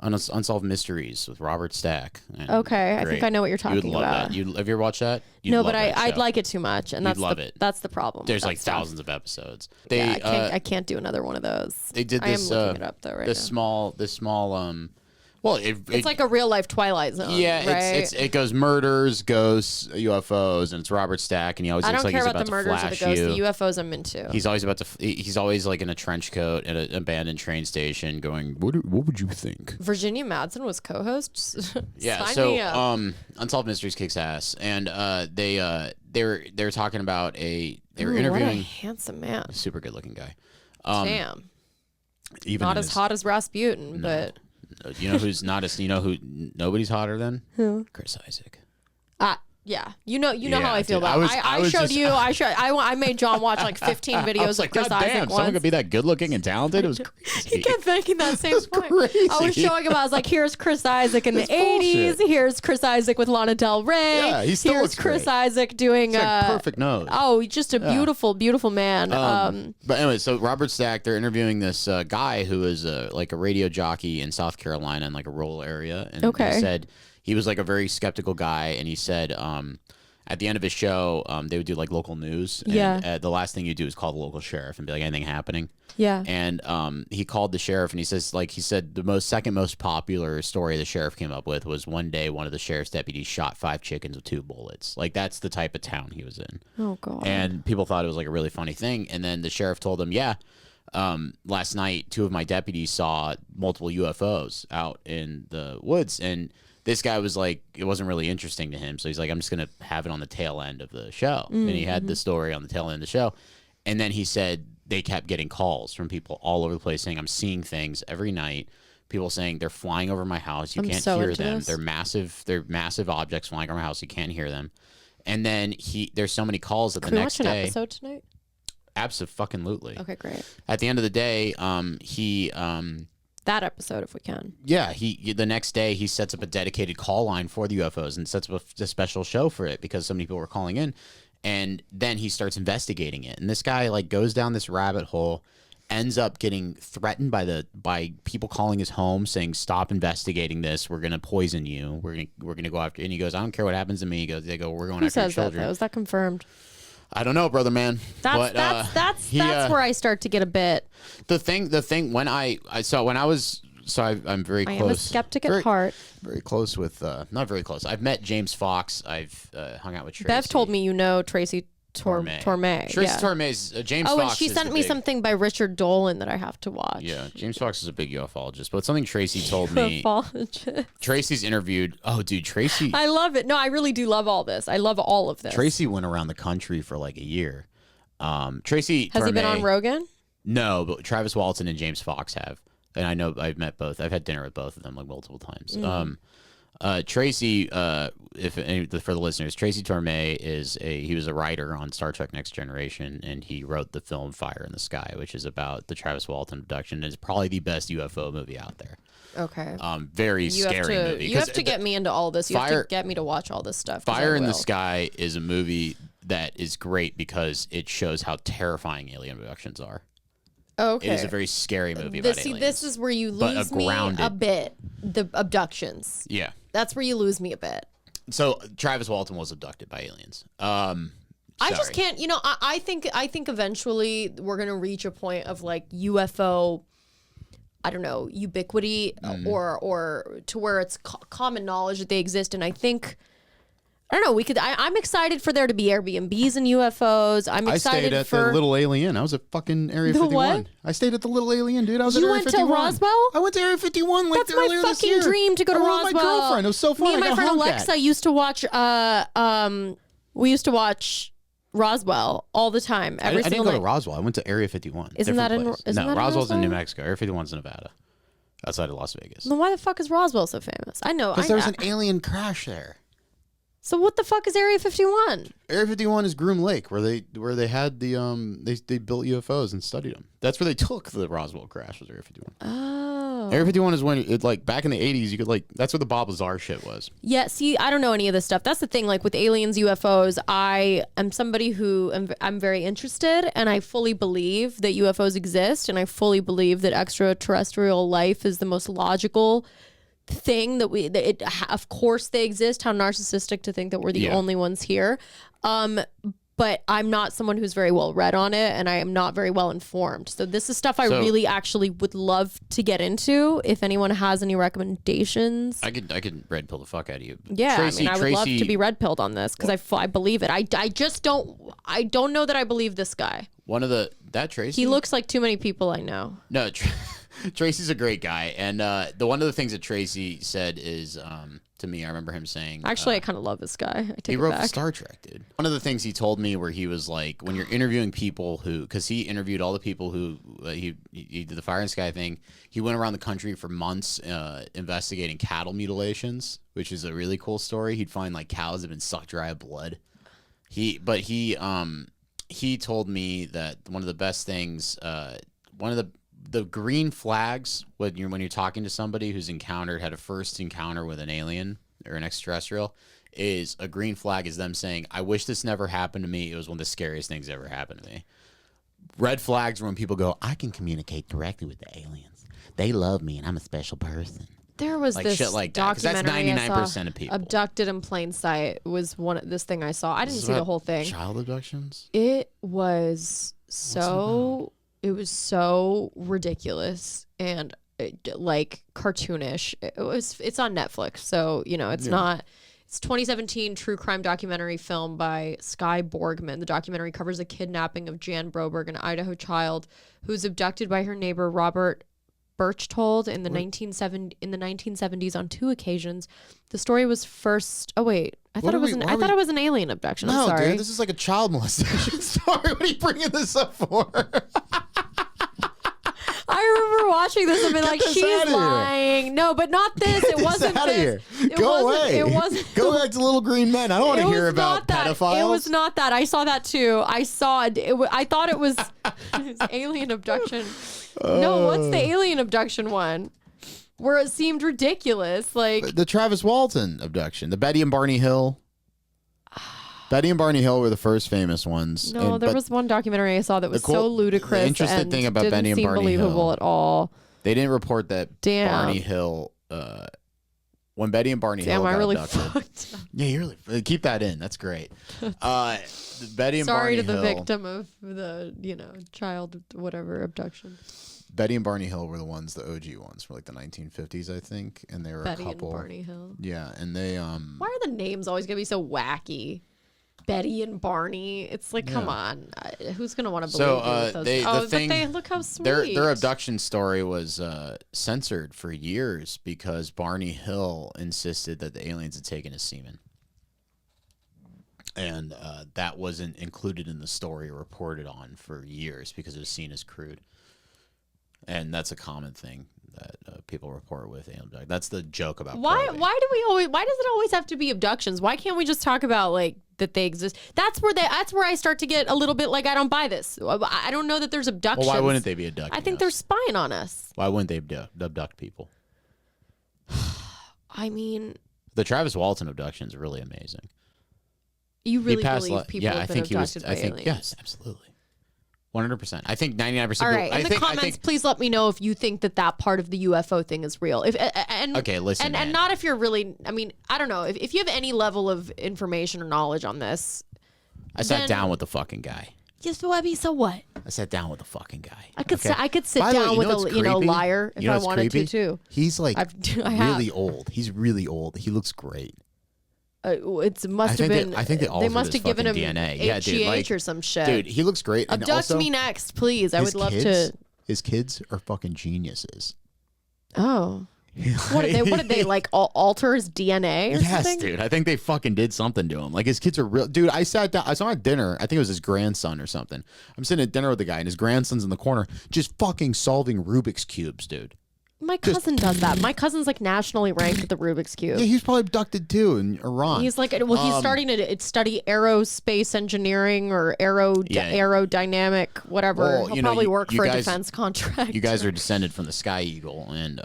S6: Unsolved Mysteries with Robert Stack.
S1: Okay, I think I know what you're talking
S6: about.
S1: Have
S6: you ever watched that?
S1: No, but I'd like it too much, and that's the problem.
S6: There's like thousands of episodes.
S1: I can't do another one of those.
S6: They did this.
S1: I am looking it up though right now.
S6: This small. Well,
S1: it's like a real life Twilight Zone.
S6: Yeah,
S1: right?
S6: it goes murders, ghosts, UFOs, and it's Robert Stack, and he always
S1: I
S6: looks
S1: don't
S6: like
S1: care
S6: he's
S1: about
S6: about
S1: the
S6: to
S1: murders or
S6: flash
S1: the ghosts.
S6: you.
S1: The UFOs I'm into.
S6: He's always he's always like in a trench coat at an abandoned train station, going, "What would you think?"
S1: Virginia Madsen was co-host.
S6: Yeah,
S1: Sign me up.
S6: so Unsolved Mysteries kicks ass, and they're talking about they were interviewing
S1: what a handsome man.
S6: super good looking guy.
S1: Damn.
S6: Even
S1: Not as hot as Rasputin, but
S6: you know who's not as nobody's hotter than
S1: who?
S6: Chris Isaac.
S1: Yeah, you know
S6: Yeah,
S1: how I feel
S6: dude,
S1: about it.
S6: I was
S1: showed
S6: just-
S1: you. I made John watch like 15 videos
S6: I was like,
S1: of Chris
S6: God
S1: Isaac
S6: damn, someone
S1: once.
S6: could be that good looking and talented. It was crazy.
S1: He kept making that same point.
S6: crazy.
S1: I was showing him. I was like, "Here's Chris Isaac in the
S6: That's
S1: 80s.
S6: bullshit.
S1: Here's Chris Isaac with Lana Del Rey.
S6: Yeah, he still
S1: Here's
S6: looks
S1: Chris
S6: great.
S1: Isaac doing
S6: He's like perfect nose.
S1: Oh, just a beautiful, beautiful man.
S6: But anyway, so Robert Stack, they're interviewing this guy who is like a radio jockey in South Carolina in like a rural area, and he said he was like a very skeptical guy, and he said at the end of his show, they would do like local news. And, the last thing you do is call the local sheriff and be like, anything happening?
S1: Yeah.
S6: And he called the sheriff, and he said the second most popular story the sheriff came up with was one day one of the sheriff's deputies shot 5 chickens with 2 bullets. Like, that's the type of town he was in.
S1: Oh God.
S6: And people thought it was like a really funny thing. And then the sheriff told him, last night 2 of my deputies saw multiple UFOs out in the woods, and this guy was like, it wasn't really interesting to him. So he's like, I'm just going to have it on the tail end of the show. And he had the story on the tail end of the show. And then he said they kept getting calls from people all over the place saying, I'm seeing things every night. People saying they're flying over my house. You can't hear them. They're massive objects flying over my house. You can't hear them. And then there's so many calls that the next day.
S1: Can we watch an episode tonight?
S6: Absolutely.
S1: Okay, great.
S6: At the end of the day,
S1: that episode, if we can.
S6: Yeah, the next day he sets up a dedicated call line for the UFOs and sets up a special show for it because so many people were calling in, and then he starts investigating it. And this guy like goes down this rabbit hole, ends up getting threatened by people calling his home saying, "Stop investigating this. We're gonna poison you. We're gonna go after." And he goes, "I don't care what happens to me." They go, "We're going
S1: Who
S6: after your
S1: says that
S6: children."
S1: though? Is that confirmed?
S6: I don't know, brother man.
S1: That's where I start to get a bit.
S6: The thing when I'm very close.
S1: I am a skeptic at heart.
S6: Very close with not very close. I've met James Fox. I've hung out with Tracy.
S1: Bev told me you know Tracy Torme.
S6: Tracy Torme's James Fox.
S1: Oh, and she sent me something by Richard Dolan that I have to watch.
S6: Yeah, James Fox is a big ufologist, but something Tracy told me.
S1: Ufologist.
S6: Tracy's interviewed. Oh, dude, Tracy.
S1: I love it. No, I really do love all this. I love all of this.
S6: Tracy went around the country for like a year. Tracy
S1: has
S6: Torme,
S1: he been on Rogan?
S6: No, but Travis Walton and James Fox have, and I know I've met both. I've had dinner with both of them like multiple times. Tracy, for the listeners, Tracy Torme he was a writer on Star Trek Next Generation, and he wrote the film Fire in the Sky, which is about the Travis Walton abduction. And it's probably the best UFO movie out there.
S1: Okay.
S6: Very scary movie.
S1: You have to get me into all this. You have to get me to watch all this stuff.
S6: Fire in the Sky is a movie that is great because it shows how terrifying alien abductions are.
S1: Okay.
S6: It is a very scary movie about aliens.
S1: This is where you lose me a bit. The abductions.
S6: Yeah.
S1: That's where you lose me a bit.
S6: So Travis Walton was abducted by aliens.
S1: I just can't. I think eventually we're gonna reach a point of like UFO. I don't know, ubiquity or to where it's common knowledge that they exist, and I think. I don't know. I'm excited for there to be Airbnbs and UFOs. I'm excited
S6: I stayed at the Little Alien. I was at fucking Area 51.
S1: What?
S6: I stayed at the Little Alien, dude. I was at
S1: You
S6: Area
S1: went
S6: 51.
S1: to Roswell?
S6: I went to Area 51 like
S1: That's my
S6: earlier this
S1: fucking
S6: year.
S1: dream to go to
S6: I went
S1: Roswell.
S6: with my girlfriend. It was so fun.
S1: Me and my friend Alexa used to watch. We used to watch Roswell all the time.
S6: I didn't go to Roswell. I went to Area 51.
S1: Isn't that in?
S6: No, Roswell's in New Mexico. Area 51's in Nevada, outside of Las Vegas.
S1: Then why the fuck is Roswell so famous? I know.
S6: Because there was an alien crash there.
S1: So what the fuck is Area 51?
S6: Area 51 is Groom Lake, where they had the they built UFOs and studied them. That's where they took the Roswell crash. Was Area 51.
S1: Oh.
S6: Area 51 is when it like back in the 80s you could that's where the Bob Lazar shit was.
S1: Yeah. See, I don't know any of this stuff. That's the thing. Like with aliens, UFOs, I am somebody who I'm very interested, and I fully believe that UFOs exist, and I fully believe that extraterrestrial life is the most logical thing of course they exist. How narcissistic to think that we're the only ones here. but I'm not someone who's very well read on it, and I am not very well informed. So this is stuff I really actually would love to get into. If anyone has any recommendations,
S6: I could red pill the fuck out of you.
S1: Yeah, Tracy, I would love to be red pilled on this because I believe it. I just don't know that I believe this guy.
S6: Tracy.
S1: He looks like too many people I know.
S6: No, Tracy's a great guy, and one of the things that Tracy said is to me, I remember him saying.
S1: Actually, I kind of love this guy.
S6: He wrote for Star Trek, dude. One of the things he told me where he was like, when you're interviewing people because he interviewed all the people who he did the Fire and Sky thing. He went around the country for months investigating cattle mutilations, which is a really cool story. He'd find like cows that have been sucked dry of blood. He told me that one of the best things, one of the green flags when you're talking to somebody who's had a first encounter with an alien or an extraterrestrial, is a green flag is them saying, "I wish this never happened to me. It was one of the scariest things that ever happened to me." Red flags are when people go, "I can communicate directly with the aliens. They love me, and I'm a special person."
S1: There was this
S6: shit like that, 'cause that's
S1: documentary
S6: 99% of people.
S1: Abducted in Plain Sight was this thing I saw. I didn't see the whole thing.
S6: Child abductions?
S1: It was so ridiculous and like cartoonish. It's on Netflix, so it's not. It's 2017 true crime documentary film by Sky Borgman. The documentary covers a kidnapping of Jan Broberg, an Idaho child who's abducted by her neighbor Robert Berchtold in the 1970s on 2 occasions. The story was first. Oh wait, I thought it was an alien abduction.
S6: No,
S1: I'm sorry.
S6: dude, this is like a child molestation story. What are you bringing this up for?
S1: I remember watching this and being like, she's lying. No, but not this. It wasn't this.
S6: Go away.
S1: It wasn't.
S6: Go back to Little Green Men. I don't want to hear about pedophiles.
S1: It was not that. I saw that too. I saw it. I thought it was alien abduction. No, what's the alien abduction one? Where it seemed ridiculous. Like
S6: the Travis Walton abduction, the Betty and Barney Hill. Betty and Barney Hill were the first famous ones.
S1: No, there was one documentary I saw that was so ludicrous.
S6: The interesting thing about Betty and Barney Hill,
S1: believable at all.
S6: They didn't report that Barney Hill. When Betty and Barney Hill got abducted. Fucked up. Yeah, you really keep that in. That's great. Betty and Barney Hill. Sorry to the
S1: victim of the child whatever abduction.
S6: Betty and Barney Hill were the OG ones for like the 1950s, I think, and they were
S1: Betty
S6: a couple.
S1: and Barney Hill.
S6: Yeah, and they
S1: Why are the names always gonna be so wacky? Betty and Barney. It's like, come on, who's gonna want to believe those? But look how sweet.
S6: Their abduction story was censored for years because Barney Hill insisted that the aliens had taken his semen, and that wasn't included in the story or reported on for years because it was seen as crude. And that's a common thing that people report with alien abduction. That's the joke about
S1: why does it always have to be abductions? Why can't we just talk about like that they exist? That's where I start to get a little bit like, I don't buy this. I don't know that there's abductions.
S6: Well, why wouldn't they be abducting
S1: I think they're spying on us.
S6: Why wouldn't they abduct people?
S1: I mean,
S6: the Travis Walton abduction is really amazing.
S1: You really believe people have been abducted by aliens?
S6: Yes, absolutely. 100%. I think 99%.
S1: All right. In the comments, please let me know if you think that part of the UFO thing is real.
S6: Okay, listen.
S1: And not if you're really. I mean, I don't know if you have any level of information or knowledge on this.
S6: I sat down with the fucking guy.
S1: Yes, so what?
S6: I sat down with the fucking guy.
S1: I could sit down with a liar if I wanted to too.
S6: He's like really old. He's really old. He looks great.
S1: It must have been.
S6: I think they
S1: must have given him
S6: DNA. Yeah,
S1: dude, or some shit.
S6: Dude, he looks great.
S1: Abduct me next, please. I would love to.
S6: His kids are fucking geniuses.
S1: Oh. What did they like alter his DNA or something?
S6: Yes, dude. I think they fucking did something to him. Like his kids are real. Dude, I sat down. I saw at dinner. I think it was his grandson or something. I'm sitting at dinner with the guy, and his grandson's in the corner, just fucking solving Rubik's cubes, dude.
S1: My cousin does that. My cousin's like nationally ranked at the Rubik's Cube.
S6: Yeah, he's probably abducted too in Iran.
S1: He's like, he's starting to study aerospace engineering or aerodynamic, whatever. Well, he'll probably work for a defense contract.
S6: You guys are descended from the Sky Eagle, and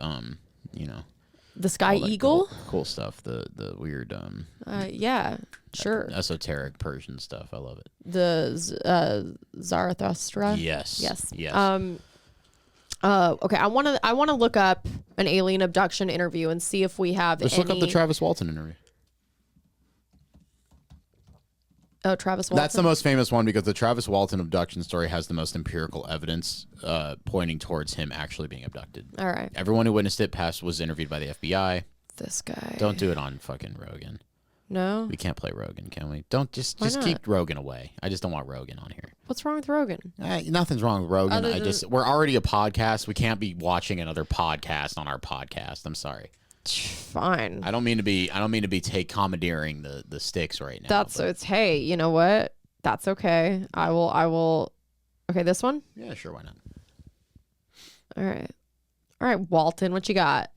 S1: the Sky Eagle,
S6: cool stuff. The weird,
S1: yeah, sure,
S6: esoteric Persian stuff. I love it.
S1: The Zarathustra.
S6: Yes.
S1: Okay, I want to look up an alien abduction interview and see if we have.
S6: Let's look up the Travis Walton interview.
S1: Oh, Travis Walton.
S6: That's the most famous one because the Travis Walton abduction story has the most empirical evidence pointing towards him actually being abducted.
S1: All right.
S6: Everyone who witnessed it was interviewed by the FBI.
S1: This guy.
S6: Don't do it on fucking Rogan.
S1: No.
S6: We can't play Rogan, can we? Don't just keep Rogan away. I just don't want Rogan on here.
S1: What's wrong with Rogan?
S6: Nothing's wrong with Rogan. We're already a podcast. We can't be watching another podcast on our podcast. I'm sorry.
S1: Fine.
S6: I don't mean to be commandeering the sticks right now.
S1: Hey, you know what? That's okay. I will. Okay, this one?
S6: Yeah, sure, why not?
S1: All right, Walton, what you got?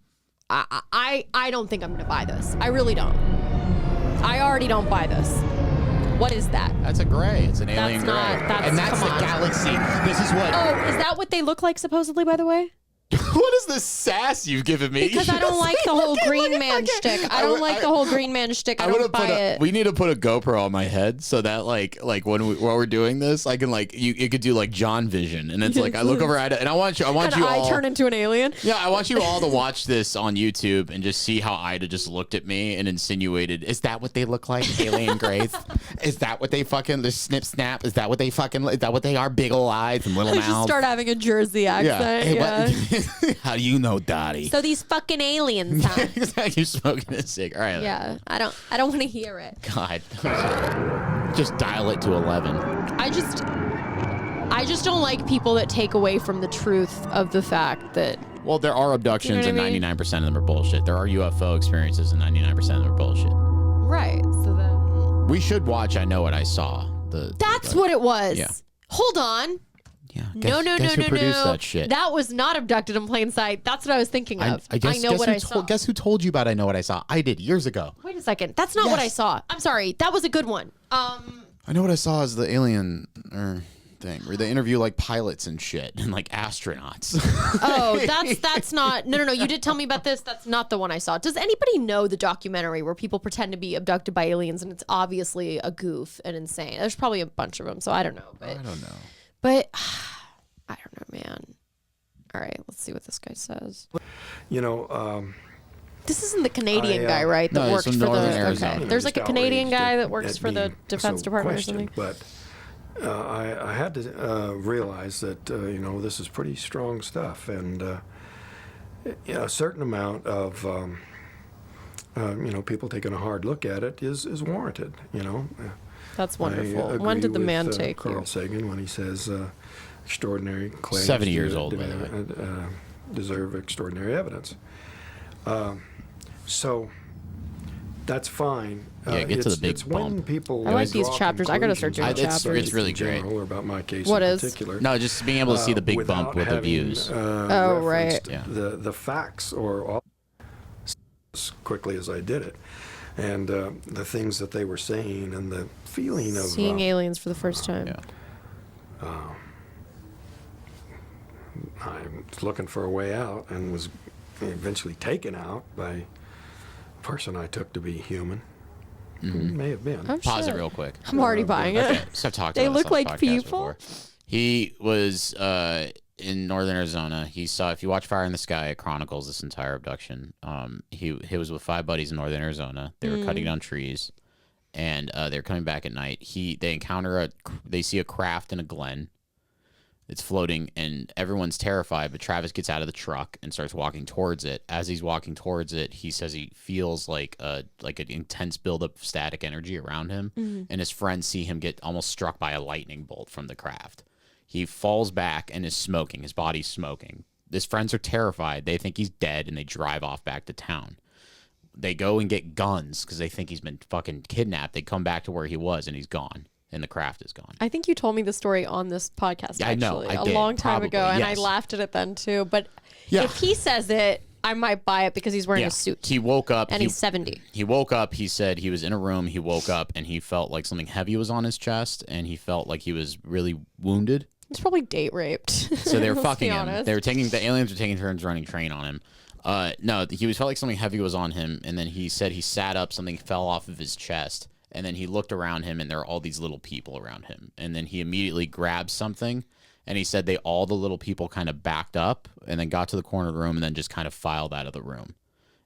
S1: I don't think I'm gonna buy this. I really don't. I already don't buy this. What is that?
S6: That's a gray. It's an alien gray.
S2: That's the galaxy. This is what.
S1: Oh, is that what they look like supposedly, by the way?
S6: What is the sass you've given me?
S1: Because I don't like the whole green man shtick. I don't like the whole green man shtick. I don't buy it.
S6: We need to put a GoPro on my head so that like while we're doing this, I can you could do like John Vision, and it's like I look over at it, and I want you all.
S1: I turn into an alien.
S6: Yeah, I want you all to watch this on YouTube and just see how Ida just looked at me and insinuated, "Is that what they look like, alien grays? Is that what they fucking the snip snap? Is that what they fucking? Is that what they are? Big ol' eyes and little mouths."
S1: Just start having a Jersey accent.
S6: Yeah. Hey, how do you know, Dottie?
S1: So these fucking aliens, huh?
S6: You're smoking a cig. All right.
S1: Yeah, I don't want to hear it.
S6: God. Just dial it to 11.
S1: I just don't like people that take away from the truth of the fact that.
S6: Well, there are abductions,
S1: you know
S6: and 99% of them are bullshit. There are UFO experiences, and 99% of them are bullshit.
S1: Right. So then
S6: we should watch I Know What I Saw.
S1: That's what it was.
S6: Yeah.
S1: Hold on.
S6: Yeah.
S1: No.
S6: That shit?
S1: That was not Abducted in Plain Sight. That's what I was thinking of. I know what I saw.
S6: Guess who told you about I Know What I Saw? I did years ago.
S1: Wait a second. That's not what I saw. I'm sorry. That was a good one.
S6: I Know What I Saw is the alien thing where they interview like pilots and shit and like astronauts.
S1: Oh, that's not. No. You did tell me about this. That's not the one I saw. Does anybody know the documentary where people pretend to be abducted by aliens and it's obviously a goof and insane? There's probably a bunch of them, so I don't know.
S6: I don't know.
S1: But I don't know, man. All right, let's see what this guy says. This isn't the Canadian guy, right? That works for
S6: Northern
S1: the.
S6: Arizona.
S1: Okay. There's like a Canadian guy that works for the Defense Department or something.
S8: But I had to realize that this is pretty strong stuff, and a certain amount of people taking a hard look at it is warranted.
S1: That's wonderful. When did the man take
S8: Carl
S1: you?
S8: Sagan when he says extraordinary claims
S6: 70 years old, by the way.
S8: Deserve extraordinary evidence. So that's fine.
S6: Yeah, get to the big
S8: it's when
S6: bump.
S8: people
S1: I like these chapters. I gotta start doing
S8: conclusions
S1: chapters.
S6: It's really great.
S8: general or about my case
S1: What
S8: in
S1: is?
S8: particular.
S6: No, just being able to see the big bump
S8: without
S6: with the
S8: having,
S6: views.
S1: Oh, right.
S8: referenced
S6: Yeah.
S8: The facts or all as quickly as I did it, and the things that they were saying and the feeling of
S1: Seeing aliens for the first time.
S6: Yeah.
S8: I was looking for a way out and was eventually taken out by a person I took to be human. May have been.
S1: Oh,
S6: Pause
S1: shit.
S6: it real quick.
S1: I'm already buying it.
S6: Okay, so I've talked
S1: They
S6: about
S1: look
S6: this on
S1: like
S6: podcasts
S1: people?
S6: before. He was in northern Arizona. He saw, if you watch Fire in the Sky, it chronicles this entire abduction. He was with 5 buddies in northern Arizona. They were cutting down trees, and they're coming back at night. They see a craft in a glen. It's floating, and everyone's terrified, but Travis gets out of the truck and starts walking towards it. As he's walking towards it, he says he feels like an intense buildup of static energy around him, and his friends see him get almost struck by a lightning bolt from the craft. He falls back and is smoking. His body's smoking. His friends are terrified. They think he's dead, and they drive off back to town. They go and get guns because they think he's been fucking kidnapped. They come back to where he was, and he's gone. And the craft is gone.
S1: I think you told me the story on this podcast,
S6: I know,
S1: actually,
S6: I
S1: a
S6: did,
S1: long time
S6: probably,
S1: ago, and
S6: yes.
S1: I laughed at it then too. But
S6: Yeah.
S1: if he says it, I might buy it because he's wearing a suit.
S6: He woke up.
S1: And he's 70.
S6: He woke up. He said he was in a room. He woke up and he felt like something heavy was on his chest, and he felt like he was really wounded.
S1: He's probably date raped.
S6: So they were
S1: Let's
S6: fucking
S1: be
S6: him.
S1: honest.
S6: The aliens were taking turns running train on him. No, he felt like something heavy was on him, and then he said he sat up. Something fell off of his chest. And then he looked around him, and there are all these little people around him. And then he immediately grabbed something, and he said all the little people kind of backed up and then got to the corner of the room and then just kind of filed out of the room.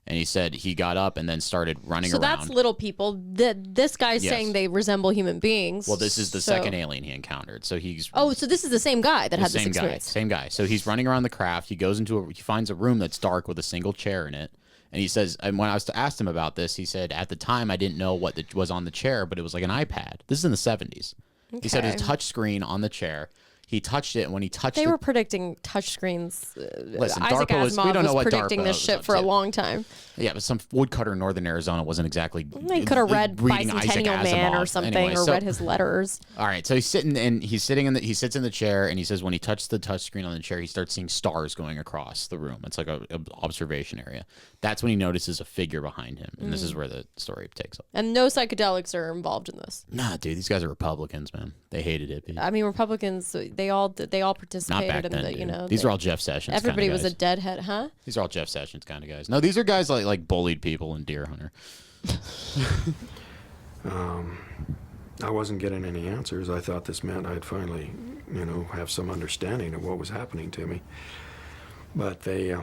S6: And he said he got up and then started running around.
S1: So that's little people. This guy's saying they resemble human beings.
S6: Well, this is the second alien he encountered. So he's
S1: so this is the same guy that had this experience.
S6: Same guy. So he's running around the craft. He goes he finds a room that's dark with a single chair in it. And he says, and when I asked him about this, he said, at the time I didn't know what was on the chair, but it was like an iPad. This is in the 70s. Okay. He said it was a touch screen on the chair. He touched it, and when he touched it...
S1: They were predicting touchscreens.
S6: Listen,
S1: Isaac
S6: DARPA
S1: Asimov
S6: we don't know
S1: was
S6: what
S1: predicting
S6: DARPA
S1: this shit for a long time.
S6: Yeah, but some woodcutter in northern Arizona wasn't exactly...
S1: They could have read Bicentennial Man or something,
S6: anyway,
S1: or read his letters.
S6: All right, so he sits in the chair, and he says when he touched the touchscreen on the chair, he starts seeing stars going across the room. It's like a observation area. That's when he notices a figure behind him, and this is where the story takes up.
S1: And no psychedelics are involved in this.
S6: Nah, dude, these guys are Republicans, man. They hated hippies.
S1: I mean, Republicans, they all participated
S6: Not back then,
S1: in the,
S6: dude. These are all Jeff Sessions.
S1: Everybody
S6: kind of
S1: was a deadhead, huh?
S6: These are all Jeff Sessions kind of guys. No, these are guys like bullied people in Deer Hunter.
S8: I wasn't getting any answers. I thought this meant I'd finally, have some understanding of what was happening to me. But they...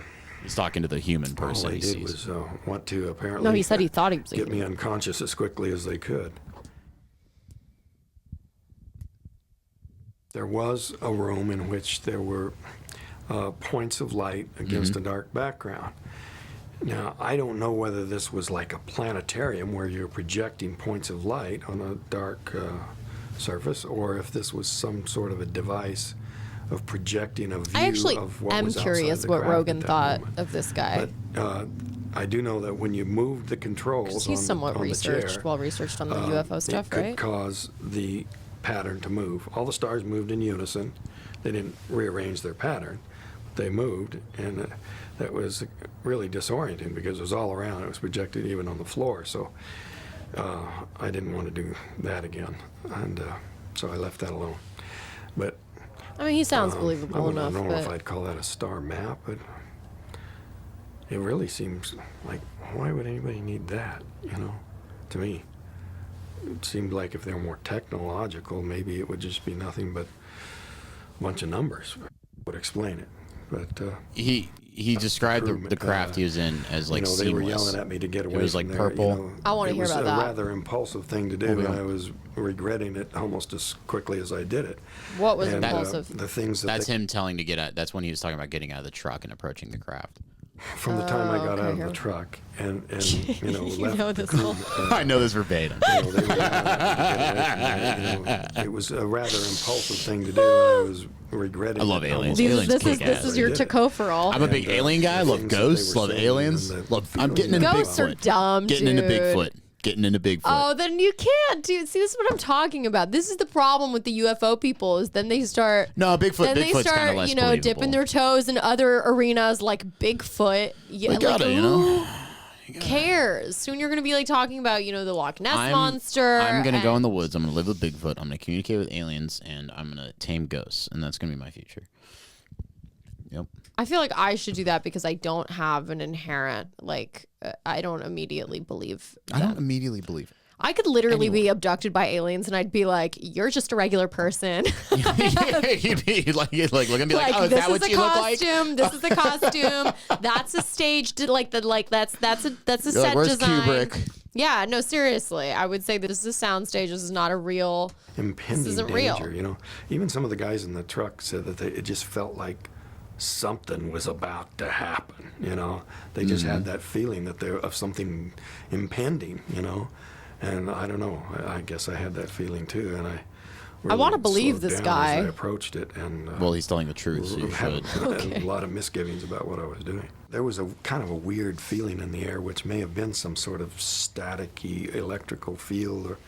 S6: He's talking to the human person.
S8: All they did was want to apparently...
S1: No, he said he thought he was
S8: get me unconscious as quickly as they could. There was a room in which there were points of light against a dark background. Now, I don't know whether this was like a planetarium where you're projecting points of light on a dark surface, or if this was some sort of a device of projecting a view
S1: I actually
S8: of what
S1: am
S8: was
S1: curious what Rogan thought of this guy.
S8: But I do know that when you moved the controls
S1: he's somewhat
S8: on
S1: researched,
S8: the chair,
S1: well researched on the UFO stuff,
S8: it could
S1: right?
S8: cause the pattern to move. All the stars moved in unison. They didn't rearrange their pattern. They moved, and that was really disorienting because it was all around. It was projected even on the floor. So I didn't want to do that again, and so I left that alone. But
S1: I mean, he sounds believable enough.
S8: I don't know if I'd call that a star map, but it really seems like, why would anybody need that, to me? It seemed like if they were more technological, maybe it would just be nothing but a bunch of numbers would explain it. But
S6: he described the craft he was in as like
S8: they were yelling at me to get away.
S6: It was
S8: from
S6: like
S8: there,
S6: purple.
S1: I want to hear about that.
S8: It was a rather impulsive thing to do, and I was regretting it almost as quickly as I did it.
S1: What was impulsive?
S8: The things
S6: that's him telling to get out. That's when he was talking about getting out of the truck and approaching the craft.
S8: From the time I got out of the truck and left
S1: know this whole...
S6: I know this verbatim.
S8: It was a rather impulsive thing to do, and I was regretting.
S6: I love aliens.
S1: This is your tocopherol.
S6: I'm a big alien guy. I love ghosts. Love aliens. I'm getting into
S1: ghosts
S6: Bigfoot.
S1: Are dumb,
S6: Getting into Bigfoot. Getting into Bigfoot.
S1: Oh, then you can't, dude. See, this is what I'm talking about. This is the problem with the UFO people is then they start...
S6: No, Bigfoot.
S1: Then they start,
S6: believable.
S1: dipping their toes in other arenas like Bigfoot. Yeah,
S6: they gotta,
S1: who cares? Soon you're going to be like talking about, the Loch Ness Monster.
S6: I'm going to go in the woods. I'm going to live with Bigfoot. I'm going to communicate with aliens, and I'm going to tame ghosts, and that's going to be my future. Yep.
S1: I feel like I should do that because I don't have an inherent, I don't immediately believe them.
S6: I don't immediately believe it.
S1: I could literally be abducted by aliens and I'd be like, you're just a regular person.
S6: You'd be like looking and be like, oh, is that what you look like?
S1: This is the costume. That's a stage. That's a set
S6: where's
S1: design.
S6: Kubrick?
S1: Yeah, no, seriously. I would say that this is a sound stage. This is not a real...
S8: Impending
S1: this isn't
S8: danger,
S1: real.
S8: Even some of the guys in the truck said that it just felt like something was about to happen, They just had that feeling that of something impending, And I don't know. I guess I had that feeling too, and I
S1: want to believe this guy.
S8: As I approached it, and
S6: well, he's telling the truth, so you should.
S8: A lot of misgivings about what I was doing. There was a kind of a weird feeling in the air, which may have been some sort of staticky electrical field, or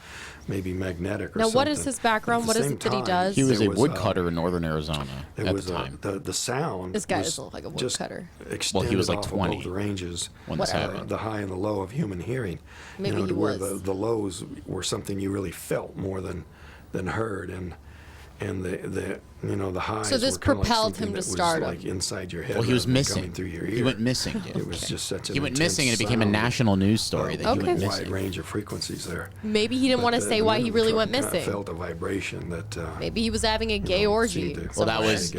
S8: maybe magnetic, or
S1: now,
S8: something.
S1: What is his background? What is it that he does?
S6: He was a woodcutter in northern Arizona at the time.
S8: The sound.
S1: This guy doesn't look like a woodcutter.
S6: Well, he was like 20
S8: of the ranges,
S6: when this happened.
S8: The high and the low of human hearing.
S1: Maybe he
S8: where
S1: was.
S8: the lows were something you really felt more than heard, and the the highs.
S1: So this
S8: were kinda
S1: propelled
S8: like
S1: him to
S8: something that was
S1: stardom.
S8: like inside your head.
S6: Well, he was
S8: rather than
S6: missing.
S8: coming through your ear.
S6: He went missing, dude.
S8: It was just such an
S6: He went
S8: intense
S6: missing, and it became a
S8: sound,
S6: national news story that he
S1: Okay.
S6: went
S8: wide
S6: missing.
S8: range of frequencies there.
S1: Maybe he didn't want to say why he really went missing.
S8: Felt a vibration that.
S1: Maybe he was having a gay orgy.
S8: seemed to-
S6: Well, that
S1: somewhere.
S6: was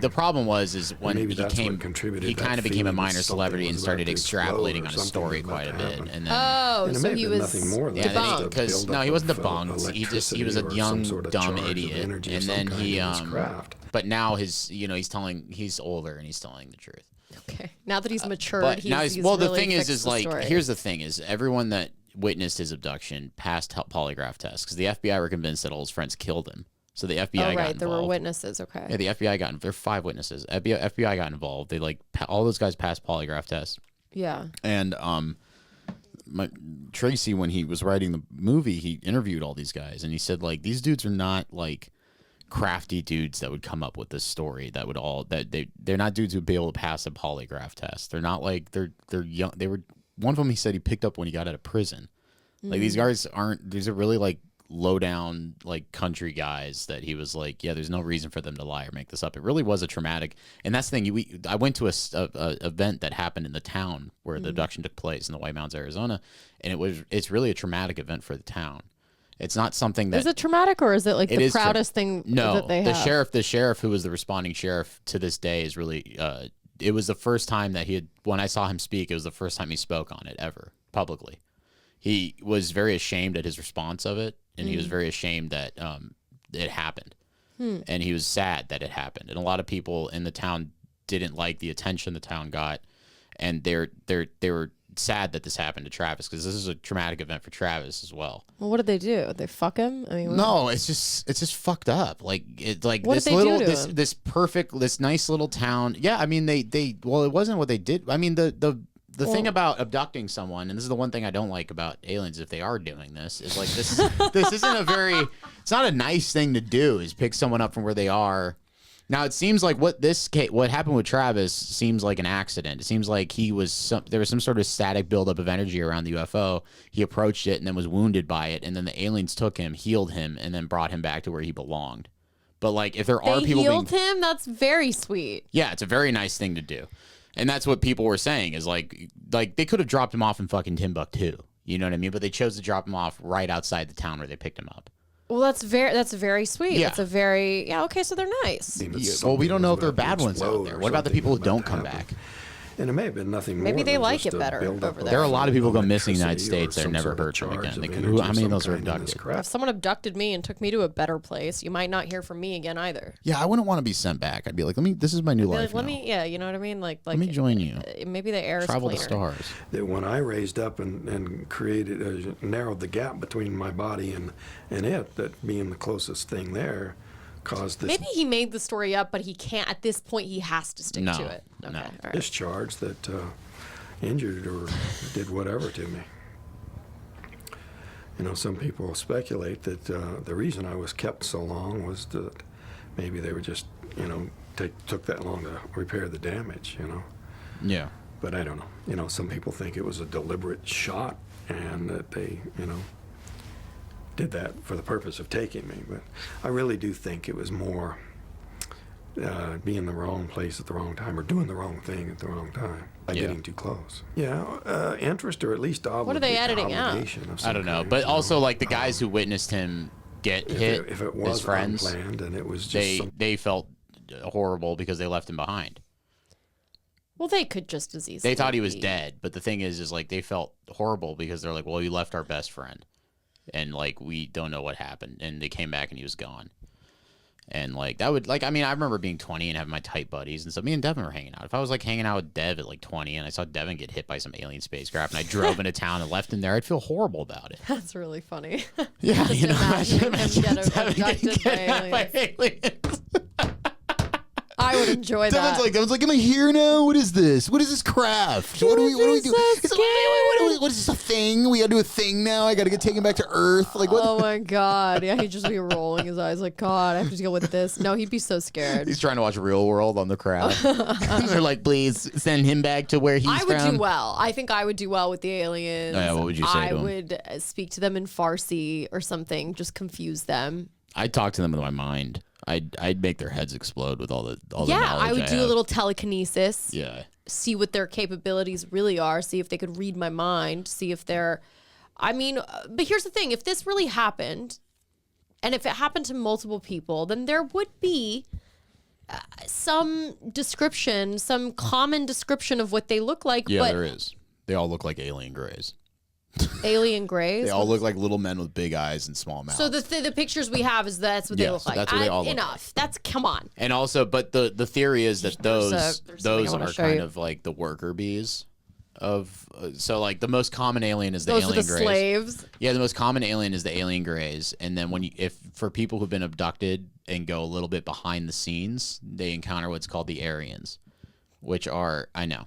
S6: the problem was when
S8: maybe
S6: he
S8: that's what
S6: came,
S8: contributed
S6: he
S8: that
S6: kind of became a
S8: feeling that
S6: minor
S8: something
S6: celebrity and
S8: was
S6: started
S8: about to explode
S6: extrapolating
S8: or
S6: on his
S8: something
S6: story
S8: was
S6: quite a
S8: about to
S6: bit,
S8: happen.
S6: and then.
S1: Oh,
S8: And it
S1: so
S8: may have
S1: he
S8: been
S1: was
S8: nothing more than
S6: Yeah,
S8: just
S1: debunked.
S8: a
S6: because
S8: buildup
S6: he wasn't
S8: of
S6: debunked. He was a
S8: electricity or
S6: young,
S8: some sort of
S6: dumb
S8: charge of
S6: idiot,
S8: energy of
S6: and
S8: some
S6: then
S8: kind
S6: he
S8: in his craft.
S6: But now he's older and he's telling the truth.
S1: Okay. Now that he's matured,
S6: But
S1: he's,
S6: now
S1: he's
S6: well, the
S1: really
S6: thing
S1: fixed
S6: is
S1: the
S6: like
S1: story.
S6: here's the thing is everyone that witnessed his abduction passed polygraph tests because the FBI were convinced that all his friends killed him. So the FBI
S1: Oh,
S6: got
S1: right.
S6: involved.
S1: There were witnesses. Okay.
S6: Yeah, the FBI there are 5 witnesses. FBI got involved. They all those guys passed polygraph tests.
S1: Yeah.
S6: And Tracy, when he was writing the movie, he interviewed all these guys, and he said like these dudes are not like crafty dudes that would come up with this story that would they're not dudes who'd be able to pass a polygraph test. They're not like they're young. They were one of them. He said he picked up when he got out of prison. Like these guys aren't. These are really like low down like country guys that he was like, yeah, there's no reason for them to lie or make this up. It really was a traumatic. And that's the thing. I went to a event that happened in the town where the abduction took place in the White Mountains, Arizona, and it's really a traumatic event for the town. It's not something that
S1: Is it traumatic or is it like the proudest thing that they have?
S6: The sheriff who was the responding sheriff to this day is really. It was the first time that when I saw him speak, it was the first time he spoke on it ever publicly. He was very ashamed at his response of it, and he was very ashamed that it happened, and he was sad that it happened. And a lot of people in the town didn't like the attention the town got, and they were sad that this happened to Travis because this is a traumatic event for Travis as well.
S1: Well, what did they do? Did they fuck him? I mean,
S6: No, it's just fucked up. Like
S1: What
S6: this
S1: did they
S6: little
S1: do to him?
S6: this nice little town. Yeah, I mean they well, it wasn't what they did. I mean the thing about abducting someone, and this is the one thing I don't like about aliens if they are doing this, is like this isn't it's not a nice thing to do, is pick someone up from where they are. Now it seems like what happened with Travis seems like an accident. It seems like there was some sort of static buildup of energy around the UFO. He approached it and then was wounded by it, and then the aliens took him, healed him, and then brought him back to where he belonged. But like if there are
S1: they
S6: people
S1: healed him? That's very sweet.
S6: yeah, it's a very nice thing to do. And that's what people were saying is like they could have dropped him off in fucking Timbuktu. You know what I mean? But they chose to drop him off right outside the town where they picked him up.
S1: Well, that's very sweet.
S6: Yeah.
S1: That's a very okay. So they're nice.
S6: Well, we don't know if there are bad ones out there. What about the people who don't come back?
S8: And it may have been nothing more.
S1: Maybe they
S8: than
S1: like
S8: just
S1: it
S8: a
S1: better
S8: buildup
S1: over
S8: of
S1: there.
S6: There are a lot of people go missing in the United
S8: electricity or
S6: States that are
S8: some
S6: never
S8: sort of
S6: heard from
S8: charge
S6: again.
S8: of
S6: They could-
S8: energy
S6: how many of those
S8: some
S6: are
S8: kind in this
S6: abducted?
S8: craft.
S1: If someone abducted me and took me to a better place, you might not hear from me again either.
S6: Yeah, I wouldn't want to be sent back. I'd be like, this is my new
S1: Be
S6: life
S1: like,
S6: now.
S1: yeah, you know what I mean? Like
S6: Let me join you.
S1: Maybe the air is
S6: Travel the
S1: cleaner.
S6: stars.
S8: That when I raised up and created, narrowed the gap between my body and it, that being the closest thing there, caused this
S1: Maybe he made the story up, but he can't. At this point, he has to stick
S6: No,
S1: to it. Okay,
S6: no.
S1: all right.
S8: discharge that injured or did whatever to me. You know, some people speculate that the reason I was kept so long was that maybe they were just, took that long to repair the damage,
S6: Yeah.
S8: But I don't know. You know, some people think it was a deliberate shot and that they, did that for the purpose of taking me. But I really do think it was more being in the wrong place at the wrong time or doing the wrong thing at the wrong time by getting too close. Yeah, interest or at least
S1: What are they editing out?
S8: obligation of some
S6: I don't know.
S8: kind,
S6: But also, like, the guys who witnessed him get hit,
S8: if it was
S6: his friends,
S8: unplanned and it was just
S6: they felt horrible because they left him behind.
S1: Well, they could just as easily.
S6: They thought he was
S1: be-
S6: dead, but the thing is like they felt horrible because they're like, well, you left our best friend, and like we don't know what happened, and they came back and he was gone, and like that would like I mean I remember being 20 and having my tight buddies, and so me and Devin were hanging out. If I was like hanging out with Dev at like 20 and I saw Devin get hit by some alien spacecraft and I drove into town and left him there, I'd feel horrible about it.
S1: That's really funny.
S6: Yeah,
S1: Just imagining him get abducted by aliens. I would enjoy that.
S6: Devin's like, am I here now? What is this? What is this craft? What do we do?
S1: so
S6: It's like, what is this, a thing? We gotta do a thing now? I gotta get taken back to Earth? Like what?
S1: Oh my god! Yeah, he'd just be rolling his eyes like, God, I have to deal with this. No, he'd be so scared.
S6: He's trying to watch Real World on the crowd. They're like, please send him back to where he's
S1: I would
S6: from.
S1: do well. I think I would do well with the aliens.
S6: Oh, yeah, what would you say
S1: I
S6: to 'em?
S1: would speak to them in Farsi or something, just confuse them.
S6: I talk to them with my mind. I'd make their heads explode with all the knowledge
S1: I would do
S6: have.
S1: a little telekinesis.
S6: Yeah.
S1: See what their capabilities really are. See if they could read my mind. See if they're. I mean, but here's the thing: if this really happened, and if it happened to multiple people, then there would be some description, some common description of what they look like.
S6: Yeah,
S1: but
S6: there is. They all look like alien greys.
S1: Alien greys.
S6: They all look like little men with big eyes and small mouths.
S1: So the pictures we have is that's what they look like.
S6: That's what they all look
S1: enough.
S6: like.
S1: That's come on.
S6: And also, but the theory is that
S1: There's
S6: those
S1: something I wanna
S6: are
S1: show
S6: kind
S1: you.
S6: of like the worker bees of. So like the most common alien is the
S1: Those are
S6: alien
S1: the
S6: greys.
S1: slaves.
S6: Yeah, the most common alien is the alien greys, and then if for people who've been abducted and go a little bit behind the scenes, they encounter what's called the Aryans, which are I know,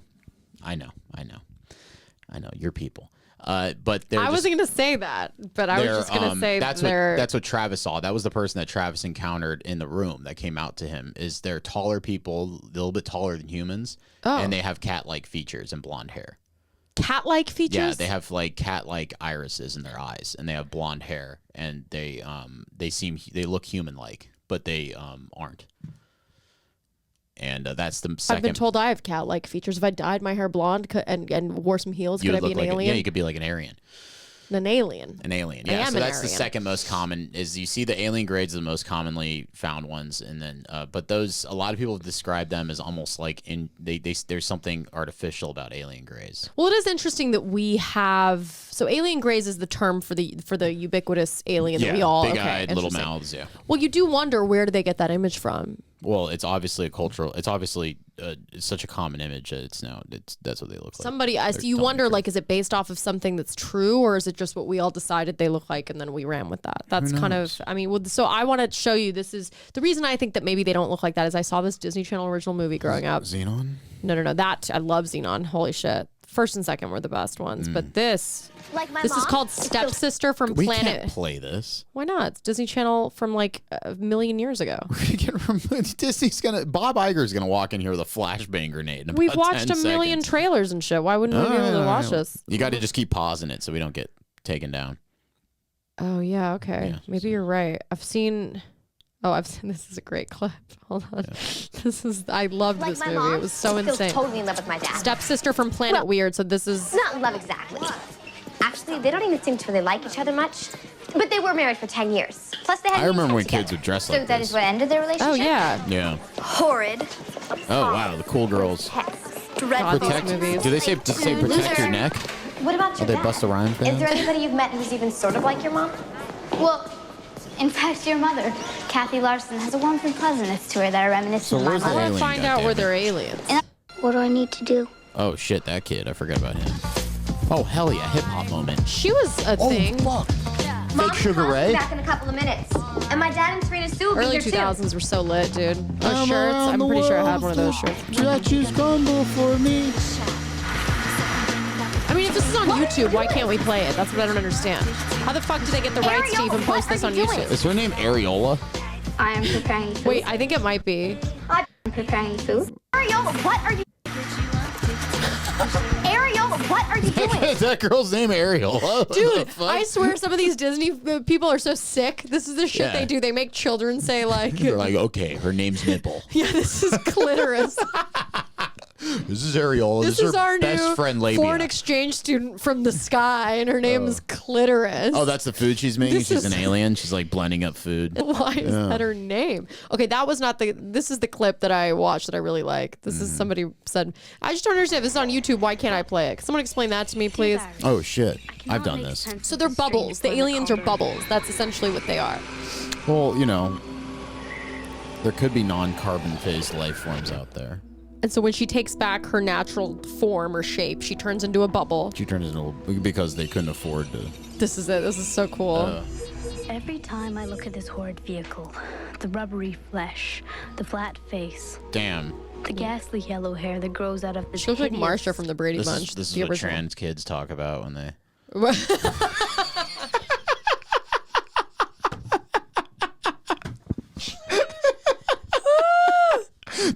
S6: your people. But
S1: I wasn't going to say that, but I was just going to say
S6: that's what Travis saw. That was the person that Travis encountered in the room that came out to him. Is they're taller people, a little bit taller than humans, and they have cat-like features and blonde hair.
S1: Cat-like features?
S6: Yeah, they have like cat-like irises in their eyes, and they have blonde hair, and they look human-like, but they aren't. And that's the second.
S1: I've been told I have cat-like features. If I dyed my hair blonde and wore some heels, could I be an alien?
S6: Yeah, you could be like an Aryan.
S1: An alien.
S6: An alien.
S1: I
S6: Yeah,
S1: am
S6: so
S1: an
S6: that's the
S1: Aryan.
S6: second most common. Is you see the alien grades are the most commonly found ones, and then but those a lot of people have described them as almost like there's something artificial about alien grays.
S1: Well, it is interesting that we have alien grays is the term for the ubiquitous alien that we all
S6: big-eyed, little
S1: interesting.
S6: mouths. Yeah.
S1: Well, you do wonder where do they get that image from?
S6: Well, it's obviously it's obviously it's such a common image that that's what they look like.
S1: Somebody, so you wonder, like, is it based off of something that's true, or is it just what we all decided they look like, and then we ran with that? That's kind of, I mean, so I want to show you, this is, the reason I think that maybe they don't look like that is I saw this Disney Channel original movie growing up.
S6: Xenon?
S1: No, that, I love Xenon, holy shit. First and second were the best ones, but this is called Stepsister from
S6: We
S1: Planet.
S6: can't play this.
S1: Why not? It's Disney Channel from like a million years ago.
S6: Disney's Bob Iger's gonna walk in here with a flashbang grenade. In
S1: We've
S6: about
S1: watched
S6: 10
S1: a million
S6: seconds.
S1: trailers and shit. Why wouldn't we be able to watch this?
S6: You got to just keep pausing it so we don't get taken down.
S1: Oh yeah, okay.
S6: Yeah,
S1: Maybe you're right. I've seen this is a great clip. Hold on. Yeah. I loved this movie. It was so insane.
S9: Totally in love with my dad.
S1: Stepsister from Planet Weird. So this is
S9: Not in love exactly. Actually, they don't even seem to really like each other much. But they were married for 10 years. Plus, they had
S6: I remember when
S9: together.
S6: kids would dress
S9: So
S6: like
S9: that
S6: this.
S9: is what ended their relationship?
S1: oh yeah.
S6: Yeah.
S9: Horrid.
S6: Oh wow, the cool girls.
S1: God, these
S6: Protect.
S1: movies.
S6: Do they say protect your neck?
S9: What about your
S6: Are they
S9: dad?
S6: Busta Rhymes fans?
S9: Is there anybody you've met who's even sort of like your mom? Well, in fact, your mother, Kathy Larson, has a warmth and pleasantness to her that are reminiscent of my
S6: where's the
S1: I
S9: mother.
S1: want to
S6: alien,
S1: find out where
S6: goddammit?
S1: they're aliens.
S9: What do I need to do?
S6: Oh shit, that kid. I forgot about him. Oh hell yeah, hip hop moment.
S1: She was a thing.
S6: fuck.
S9: Mom,
S6: Fake Sugar
S9: I'll
S6: Ray?
S9: be back in a couple of minutes. And my dad and Serena Sue will be
S1: Early
S9: here
S1: 2000s were so lit, dude. Those
S6: I'm
S1: shirts.
S6: around
S1: I'm
S6: the
S1: pretty sure I had
S6: world
S1: one of those shirts.
S6: Stretches crumble for me.
S1: I mean, if this is on YouTube, why can't we play it? That's what I don't understand. How the fuck do they get the rights to even post this on YouTube?
S6: Is her name Areola?
S9: I am preparing food.
S1: Wait, I think it might be.
S9: I'm preparing food. Ariola, what are you... Ariola, what are you doing?
S6: Is that girl's name Areola?
S1: Dude, I swear some of these Disney people are so sick. This is the shit
S6: Yeah.
S1: they do. They make children say like,
S6: They're like, okay, her name's Nipple.
S1: yeah, this is clitoris.
S6: This is Areola.
S1: This
S6: This
S1: is
S6: her
S1: our
S6: best
S1: new
S6: friend Labia.
S1: foreign exchange student from the sky, and her name is Clitoris.
S6: Oh, that's the food she's making?
S1: This
S6: She's
S1: is-
S6: an alien? She's like blending up food.
S1: Why is that her name? Okay, that was not the. This is the clip that I watched that I really like. This is somebody said. I just don't understand. If this is on YouTube. Why can't I play it? Can someone explain that to me, please?
S6: Oh, shit. I've done this.
S1: So they're bubbles. The aliens are bubbles. That's essentially what they are.
S6: Well, you know, there could be non-carbon phased life forms out there.
S1: And so when she takes back her natural form or shape, she turns into a bubble.
S6: She turns into because they couldn't afford to.
S1: This is it. This is so cool.
S10: Every time I look at this horrid vehicle, the rubbery flesh, the flat face,
S6: Damn.
S10: the ghastly yellow hair that grows out of this
S1: She looks like
S10: hideous-
S1: Marsha from the Brady
S6: This
S1: Bunch.
S6: is, this is
S1: the
S6: what
S1: original.
S6: trans kids talk about when they.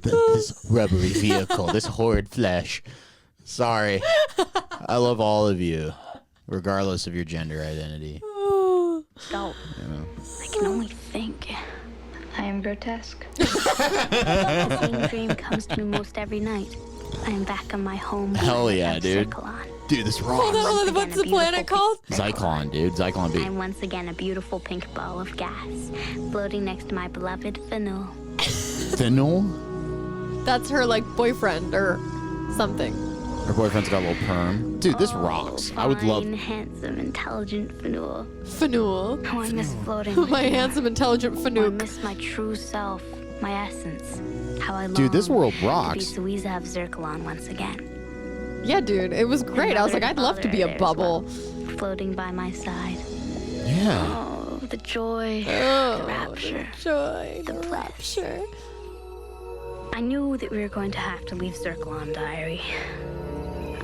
S6: This rubbery vehicle, this horrid flesh. Sorry. I love all of you, regardless of your gender identity.
S10: Gulp. I can only think. I am grotesque. The same dream comes to me most every night. I am back on my home.
S6: Hell yeah, dude. Dude, this rocks.
S1: Hold on, what's the planet called?
S6: Zyklon, dude. Zyklon B.
S10: I am once again a beautiful pink ball of gas, floating next to my beloved Fennel.
S6: Fennel?
S1: That's her, like, boyfriend or something.
S6: Her boyfriend's got a little perm. Dude, this rocks. I would love...
S10: handsome, intelligent Fennel.
S1: Fennel.
S10: Oh, I miss floating.
S1: My handsome, intelligent
S10: Oh, I
S1: Fennel.
S10: miss my true self, my essence. How I long
S6: Dude, this world
S10: to be
S6: rocks.
S10: Louisa of Zircalon once again.
S1: Yeah, dude, it was great. I was like, I'd love to be a bubble.
S10: Floating by my side.
S6: Yeah.
S10: Oh, the joy, the rapture,
S1: Joy,
S10: the
S1: rapture.
S10: I knew that we were going to have to leave Zircalon, Diary.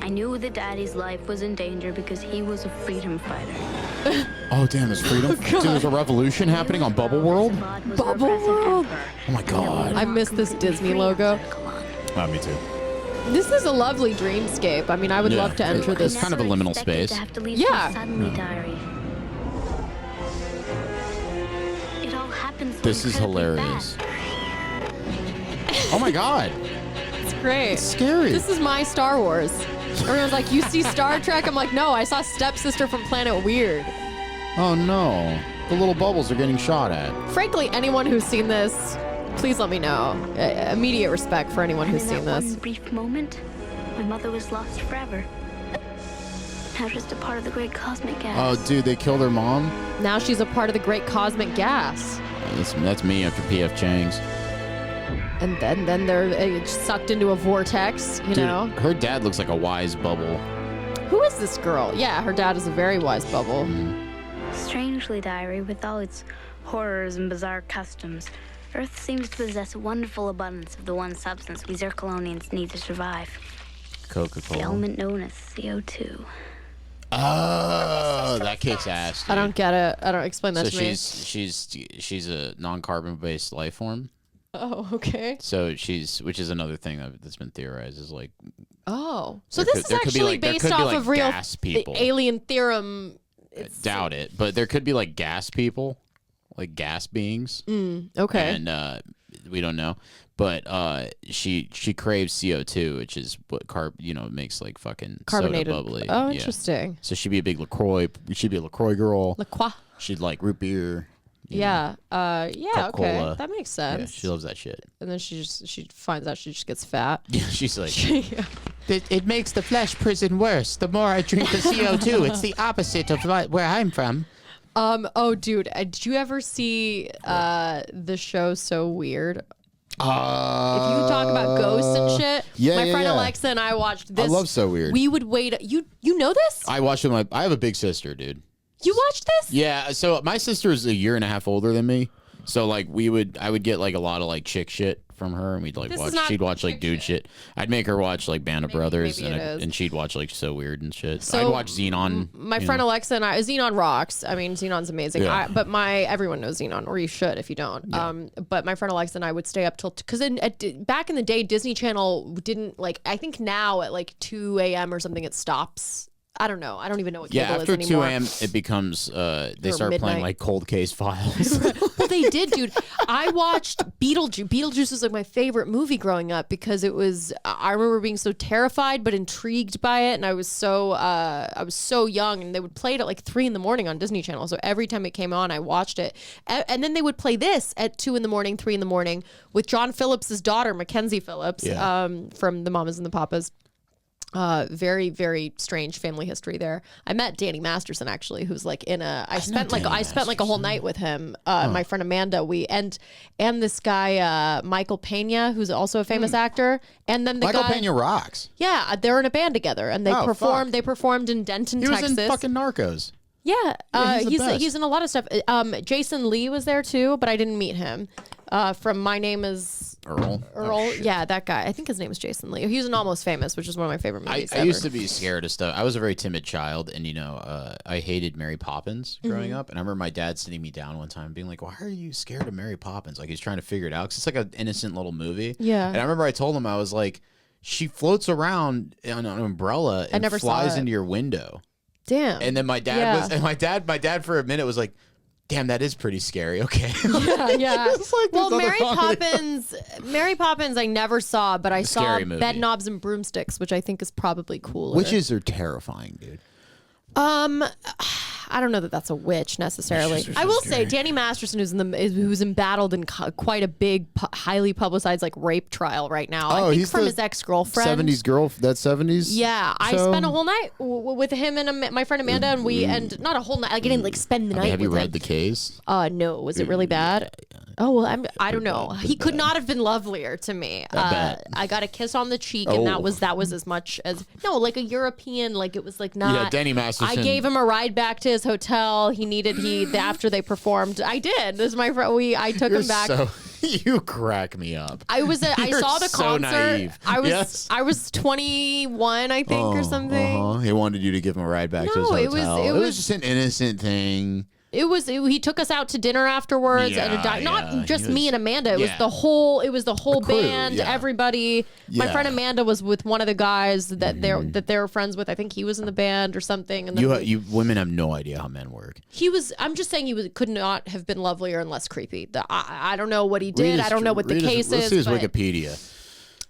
S10: I knew that Daddy's life was in danger because he was a freedom fighter.
S6: Oh, damn, there's freedom? Dude, there's a revolution happening on Bubble World?
S1: Bubble World?
S6: Oh my god.
S1: I miss this Disney logo.
S6: Me too.
S1: This is a lovely dreamscape. I mean, I would love to enter this.
S6: It's kind of a liminal space.
S10: To have to leave
S1: Yeah.
S10: so suddenly, Diary. It all happens.
S6: This is hilarious. Oh my god.
S1: It's great.
S6: It's scary.
S1: This is my Star Wars. Everyone's like, you see Star Trek? I'm like, no, I saw Stepsister from Planet Weird.
S6: Oh no. The little bubbles are getting shot at.
S1: Frankly, anyone who's seen this, please let me know. Immediate respect for anyone who's seen this.
S10: One brief moment, my mother was lost forever. Now just a part of the great cosmic gas.
S6: Oh, dude, they killed her mom?
S1: Now she's a part of the great cosmic gas.
S6: That's me after P.F. Chang's.
S1: And then they're sucked into a vortex, you
S6: Dude,
S1: know?
S6: her dad looks like a wise bubble.
S1: Who is this girl? Yeah, her dad is a very wise bubble.
S10: Strangely, Diary, with all its horrors and bizarre customs, Earth seems to possess a wonderful abundance of the one substance we Zircalonians need to survive. The
S6: Coca-Cola.
S10: element known as CO2.
S6: Oh, that kicks ass. Dude.
S1: I don't get it. I don't explain that
S6: So
S1: to me.
S6: she's a non-carbon based life form.
S1: Oh, okay.
S6: So which is another thing that's been theorized, is like,
S1: Oh, so
S6: There
S1: this
S6: could-
S1: is
S6: there could be
S1: actually
S6: like- there
S1: based
S6: could be
S1: off
S6: like
S1: of real
S6: gas people.
S1: the alien theorem.
S6: doubt it, but there could be like gas people, like gas beings.
S1: Okay.
S6: And we don't know, but she craves CO2, which is what makes like fucking
S1: Carbonated.
S6: soda bubbly.
S1: Oh,
S6: Yeah.
S1: interesting.
S6: So she'd be a big LaCroix. She'd be a LaCroix girl.
S1: LaCroix.
S6: She'd like root beer.
S1: Yeah. Yeah. Okay.
S6: Coca-Cola.
S1: That makes
S6: Yeah,
S1: sense.
S6: she loves that shit.
S1: And then she finds out she just gets fat.
S6: Yeah, she's like,
S1: Yeah.
S6: it makes the flesh prison worse. The more I drink the CO2, it's the opposite of where I'm from.
S1: Oh, dude, did you ever see the show So Weird? If you talk about ghosts and shit, my friend Alexa and I watched this.
S6: I love So Weird.
S1: We would wait. You know this?
S6: I watched it with I have a big sister, dude.
S1: You watched this?
S6: Yeah, so my sister is a year and a half older than me. So like I would get like a lot of like chick shit from her, and we'd like
S1: This is
S6: watch.
S1: not
S6: She'd watch like
S1: chick
S6: dude shit. I'd make her watch like Band of Brothers,
S1: maybe it is.
S6: and she'd watch like So Weird and shit.
S1: So,
S6: I'd watch Xenon.
S1: My friend Alexa and I, Xenon rocks. I mean, Xenon's amazing.
S6: Yeah.
S1: But everyone knows Xenon, or you should if you don't. But my friend Alexa and I would stay up till because back in the day, Disney Channel didn't like. I think now at like 2 a.m. or something, it stops. I don't know. I don't even know what cable
S6: Yeah,
S1: is
S6: after
S1: anymore.
S6: 2 a.m. it becomes they
S1: Or
S6: start
S1: midnight.
S6: playing like Cold Case Files.
S1: Well, they did, dude. I watched Beetlejuice. Beetlejuice was like my favorite movie growing up because it was. I remember being so terrified but intrigued by it, and I was so young, and they would play it at like 3 a.m. on Disney Channel. So every time it came on, I watched it, and then they would play this at 2 a.m., 3 a.m. with John Phillips's daughter, Mackenzie Phillips, from The Mamas and the Papas. Very, very strange family history there. I met Danny Masterson actually, who's like I spent like a whole night with him. My friend Amanda, and this guy Michael Pena, who's also a famous actor, and then the
S6: Michael
S1: guy,
S6: Pena rocks.
S1: Yeah, they're in a band together, and they performed.
S6: Fuck.
S1: They performed in Denton,
S6: He was
S1: Texas.
S6: in fucking Narcos.
S1: Yeah,
S6: he's the best.
S1: he's in a lot of stuff. Jason Lee was there too, but I didn't meet him. From My Name Is
S6: Earl.
S1: Yeah, that guy. I think his name is Jason Lee. He's in Almost Famous, which is one of my favorite movies
S6: I
S1: ever.
S6: used to be scared of stuff. I was a very timid child, and I hated Mary Poppins growing up. And I remember my dad sitting me down one time, being like, "Why are you scared of Mary Poppins?" Like he's trying to figure it out because it's like an innocent little movie.
S1: Yeah.
S6: And I remember I told him, I was like, "She floats around on an umbrella and
S1: never saw
S6: flies
S1: it.
S6: into your window."
S1: Damn.
S6: And then my dad for a minute was like, Damn, that is pretty scary. Okay.
S1: Yeah.
S6: Like
S1: well, Mary Poppins, I never saw, but I saw
S6: movie.
S1: Bed Knobs and Broomsticks, which I think is probably cooler.
S6: Witches are terrifying, dude.
S1: I don't know that that's a witch necessarily. I will say Danny Masterson, who's embattled in quite a big, highly publicized like rape trial right now. I think from his ex-girlfriend.
S6: 70s girl. That 70s.
S1: Yeah, I spent a whole night with him and my friend Amanda, and not a whole night. Like, I didn't like spend the night.
S6: Have you
S1: with
S6: read
S1: him.
S6: the case?
S1: No. Was it really bad? Oh well, I don't know. He could not have been lovelier to me. I got a kiss on the cheek, and that was as much as like a European. Like it was like not.
S6: Yeah, Danny Masterson.
S1: I gave him a ride back to his hotel. After they performed. I did. This is my friend. I took him back.
S6: You crack me up.
S1: I saw the
S6: so
S1: concert.
S6: Naive.
S1: I was 21, I think, or something.
S6: He wanted you to give him a ride back to his hotel. It was just an innocent thing.
S1: He took us out to dinner afterwards, not just me and Amanda. It was the whole
S6: crew,
S1: band, everybody. My friend Amanda was with one of the guys that they were friends with. I think he was in the band or something. And then
S6: you women have no idea how men work.
S1: I'm just saying could not have been lovelier and less creepy. I don't know what he did. I don't know what the case is.
S6: Let's see his Wikipedia.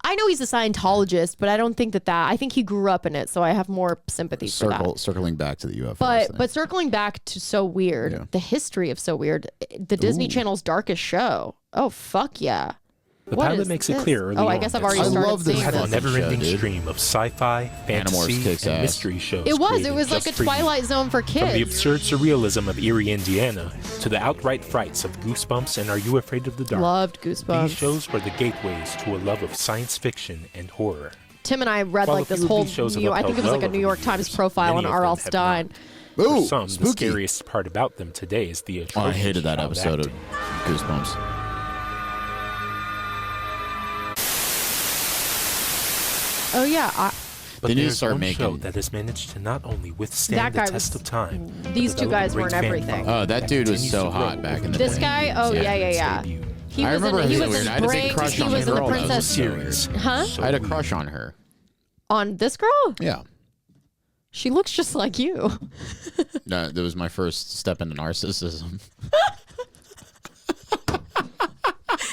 S1: I know he's a Scientologist, but I don't think that I think he grew up in it, so I have more sympathy for that.
S6: Circling back to the UFOs.
S1: But circling back to So Weird, the history of So Weird, the Disney Channel's darkest show. Oh, fuck yeah.
S11: The pilot makes it clear early
S1: I guess I've already started seeing
S11: had a
S1: this.
S11: never-ending stream of sci-fi, fantasy, and mystery shows.
S1: It was like a Twilight Zone for kids.
S11: From the absurd surrealism of Erie, Indiana, to the outright frights of Goosebumps and Are You Afraid of the Dark?
S1: Loved Goosebumps.
S11: These shows were the gateways to a love of science fiction and horror.
S1: Tim and I read like this whole, I think it was like a New York Times profile on R.L. Stein.
S11: For some, the scariest part about them today is the
S6: I hated that episode of Goosebumps.
S1: Oh yeah,
S11: but
S6: they need to
S11: there's
S6: start
S11: one
S6: making
S11: show that has managed to not only withstand the test of time.
S1: These two guys weren't everything.
S6: Oh, that dude was so hot back in the day.
S1: This guy? Oh yeah. He was in Breaks. He was in the Princess
S11: series.
S1: Huh?
S6: I had a crush on her.
S1: On this girl?
S6: Yeah.
S1: She looks just like you.
S6: No, that was my first step into narcissism.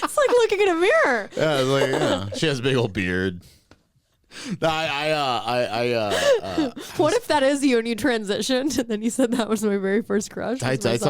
S1: It's like looking in a mirror.
S6: Yeah, she has a big old beard.
S1: What if that is you and you transitioned and then you said that was my very first crush?
S6: I tell you,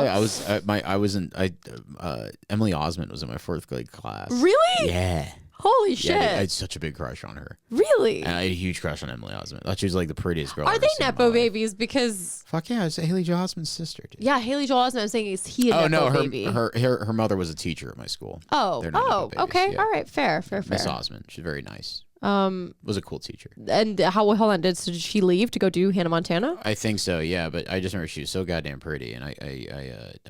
S6: Emily Osment was in my 4th grade class.
S1: Really?
S6: Yeah.
S1: Holy shit.
S6: I had such a big crush on her.
S1: Really?
S6: And I had a huge crush on Emily Osment. I thought she was like the prettiest girl.
S1: Are they Nepo babies? Because
S6: fuck yeah, it's Haley Joel Osment's sister. Dude.
S1: Yeah, Haley Joel Osment. I'm saying, is he a Nepo baby?
S6: Her mother was a teacher at my school.
S1: Okay. Yeah. All right, fair.
S6: Miss Osment. She's very nice. Was a cool teacher.
S1: And hold on, did she leave to go do Hannah Montana?
S6: I think so, yeah. But I just remember she was so goddamn pretty, and I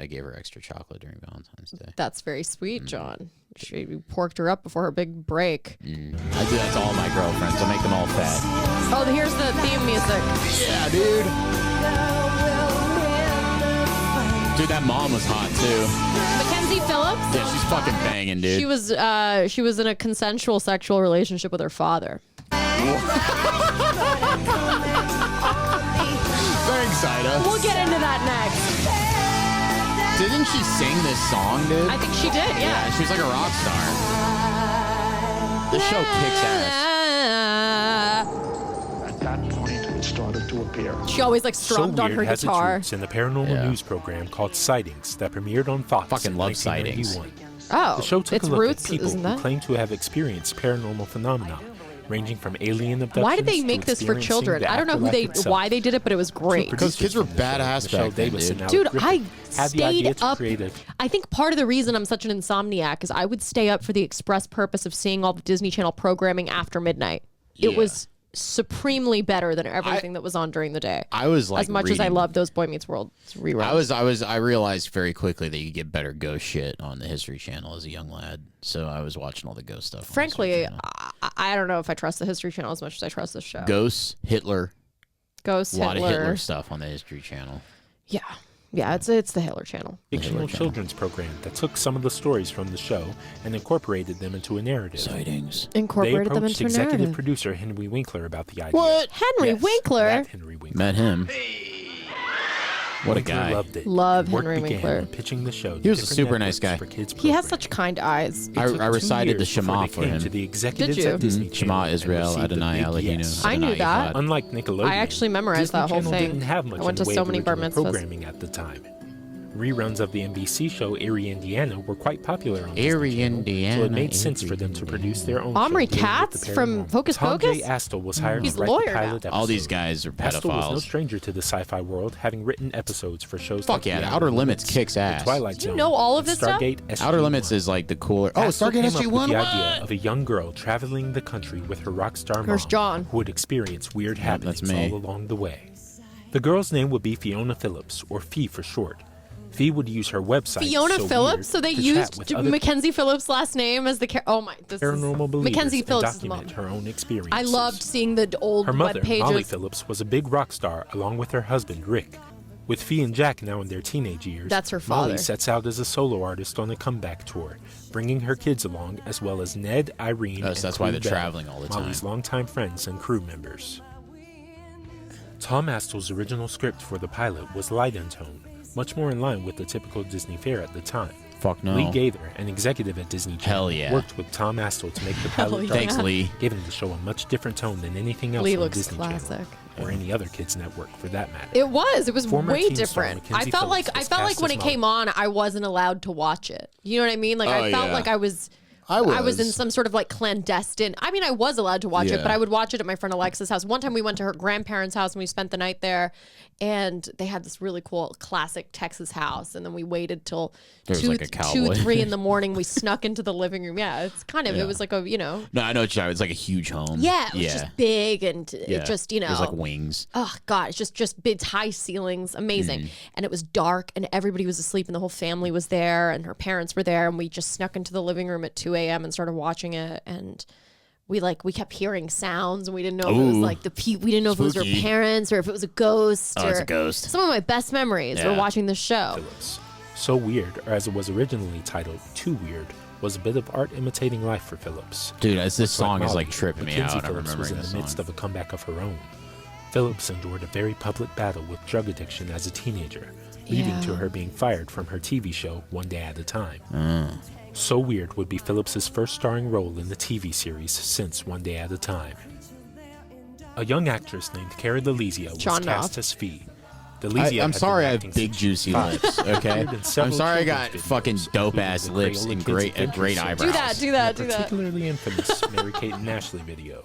S6: gave her extra chocolate during Valentine's Day.
S1: That's very sweet, John. She porked her up before her big break.
S6: I do that to all my girlfriends. I make them all fat.
S1: Oh, here's the theme music.
S6: Yeah, dude. Dude, that mom was hot too.
S1: Mackenzie Phillips?
S6: Yeah, she's fucking banging, dude.
S1: She was in a consensual sexual relationship with her father.
S6: Thanks, Ida.
S1: We'll get into that next.
S6: Didn't she sing this song, dude?
S1: I think she did, yeah.
S6: She was like a rock star. This show kicks ass.
S12: At that point, it started to appear.
S1: She always like strummed on her
S11: has
S1: guitar.
S11: Its roots in the paranormal news program called Sightings that premiered on Fox.
S6: Fucking love Sightings.
S1: Oh,
S11: the show took
S1: its
S11: a look
S1: roots,
S11: at people
S1: isn't that?
S11: who claim to have experienced paranormal phenomena, ranging from alien abductions.
S1: Why did they make this for children? I don't know why they did it, but it was great.
S6: Because kids were badass back then,
S1: dude. I stayed up. I think part of the reason I'm such an insomniac is I would stay up for the express purpose of seeing all the Disney Channel programming after midnight. It was supremely better than everything that was on during the day.
S6: I was like,
S1: as much as I love those Boy Meets World reruns.
S6: I realized very quickly that you could get better ghost shit on the History Channel as a young lad. So I was watching all the ghost stuff.
S1: Frankly, I don't know if I trust the History Channel as much as I trust this show.
S6: Ghosts, Hitler.
S1: A lot
S6: of Hitler stuff on the History Channel.
S1: Yeah. Yeah, it's the Hitler Channel.
S11: Fictional children's program that took some of the stories from the show and incorporated them into a narrative.
S6: Sightings.
S1: Incorporated them into a narrative.
S11: Executive producer Henry Winkler about the idea.
S6: What?
S1: Henry Winkler?
S11: Henry Winkler.
S6: Met him. What a
S11: Winkler
S6: guy.
S11: Loved it.
S1: Love
S11: Work
S1: Henry
S11: began
S1: Winkler.
S11: on pitching the show.
S6: He was a super nice guy.
S1: He has such kind eyes.
S6: I recited the Shema for him.
S11: To the executives
S1: Did you?
S11: at Disney
S6: Shema
S11: Channel
S6: Israel
S11: and received a
S6: Adonai
S11: big
S6: Eloheinu.
S11: yes.
S1: I knew that.
S11: Unlike Nickelodeon,
S1: I actually memorized
S11: Disney
S1: that whole
S11: Channel
S1: thing.
S11: Didn't have much
S1: I went
S11: in
S1: to
S11: the way
S1: so
S11: of
S1: many bar
S11: original
S1: mitzvahs.
S11: programming at the time. Reruns of the NBC show Erie, Indiana were quite popular on
S6: Erie,
S11: Disney Channel,
S6: Indiana,
S11: so it made sense for them to produce their own
S1: Omri
S11: show dealing with the
S1: Katz from
S11: paranormal.
S1: Hocus
S11: Tom
S1: Pocus?
S11: J. Astle was hired
S1: He's
S11: to write
S1: lawyer
S11: the
S1: now.
S11: pilot episode.
S6: All these guys are
S11: Astle was no
S6: pedophiles.
S11: stranger to the sci-fi world, having written episodes for shows
S6: Fuck
S11: like
S6: yeah,
S11: The
S6: Outer Limits kicks
S11: The
S6: ass.
S11: Twilight
S1: Do you
S11: Zone,
S1: know all of
S11: and
S1: this stuff?
S11: Stargate SG-1.
S6: Outer Limits is like the cooler. Oh,
S11: Astle
S6: Stargate
S11: came up with
S6: SG-1?
S11: the
S6: What?
S11: idea of a young girl traveling the country with her rock star
S1: Here's
S11: mom,
S1: John.
S11: who would experience weird happenings
S6: that's me.
S11: all along the way. The girl's name would be Fiona Phillips, or Fee for short. Fee would use her website.
S1: Fiona
S11: So
S1: Phillips?
S11: Weird
S1: So they
S11: to
S1: used
S11: chat with other
S1: Mackenzie Phillips' last name as the oh my, this
S11: paranormal
S1: is
S11: believers
S1: Mackenzie
S11: and
S1: Phillips' mom.
S11: document her own experiences.
S1: I loved seeing the old
S11: Her mother,
S1: web pages.
S11: Molly Phillips, was a big rock star along with her husband, Rick. With Fee and Jack now in their teenage years,
S1: That's her
S11: Molly
S1: father.
S11: sets out as a solo artist on a comeback tour, bringing her kids along as well as Ned, Irene,
S6: Oh,
S11: and
S6: so that's why
S11: Crew
S6: they're
S11: Bell,
S6: traveling all the time.
S11: Molly's longtime friends and crew members. Tom Astle's original script for the pilot was light in tone, much more in line with the typical Disney fare at the time.
S6: Fuck no.
S11: Lee Gaither, an executive at Disney Channel,
S6: Hell yeah.
S11: worked with Tom Astle to make the pilot
S1: yeah.
S6: Thanks, Lee.
S11: giving the show a much different tone than anything else
S1: Lee
S11: on
S1: looks
S11: Disney
S1: classic.
S11: Channel or any other kids network for that matter.
S1: It was
S11: Former
S1: way
S11: teen star
S1: different.
S11: Mackenzie
S1: I felt
S11: Phillips
S1: like
S11: was cast
S1: when
S11: as
S1: it
S11: Molly.
S1: came on, I wasn't allowed to watch it. You know what I mean? Like
S6: Oh,
S1: I felt
S6: yeah.
S1: like I was in some sort of like clandestine. I mean, I was allowed to watch it,
S6: Yeah.
S1: but I would watch it at my friend Alexa's house. One time we went to her grandparents' house and we spent the night there, and they had this really cool classic Texas house. And then we waited till
S6: There was like a cowboy.
S1: 3 in the morning. We snuck into the living room. Yeah, it's kind of, it was like a, you know.
S6: No, I know what you're talking. It's like a huge home.
S1: Yeah, it was just big and it just, you know.
S6: There's like wings.
S1: Oh God, it's just big high ceilings, amazing. And it was dark and everybody was asleep and the whole family was there and her parents were there and we just snuck into the living room at 2 a.m. and started watching it and we kept hearing sounds and we didn't know if it was like we didn't know if it was her
S6: Spooky.
S1: parents or if it was a ghost.
S6: Oh,
S1: or
S6: it's a ghost.
S1: Some of my best memories were watching this show.
S11: Phillips. So Weird, or as it was originally titled, Too Weird, was a bit of art imitating life for Phillips.
S6: Dude, this song is
S11: Molly,
S6: like tripping me
S11: Mackenzie
S6: out. I'm
S11: Phillips was
S6: remembering
S11: in
S6: this
S11: the midst
S6: song.
S11: of a comeback of her own. Phillips endured a very public battle with drug addiction as a teenager, leading to her being fired from her TV show One Day at a Time. So Weird would be Phillips's first starring role in the TV series since One Day at a Time. A young actress named Cara DeLizia was
S1: Sean
S11: cast
S1: Knopf.
S11: as Fee. DeLizia
S6: I'm
S11: had
S6: sorry
S11: been
S6: I have
S11: acting
S6: big
S11: since
S6: juicy
S11: five.
S6: lips, okay?
S11: Appeared in
S6: I'm
S11: several
S6: sorry I got
S11: children's
S6: fucking
S11: videos,
S6: dope
S11: including
S6: ass
S11: the
S6: lips
S11: Crayola
S6: and
S11: Kids
S6: great
S11: Adventure Show.
S6: eyebrows.
S1: Do that.
S11: Particularly infamous Mary-Kate and Ashley video.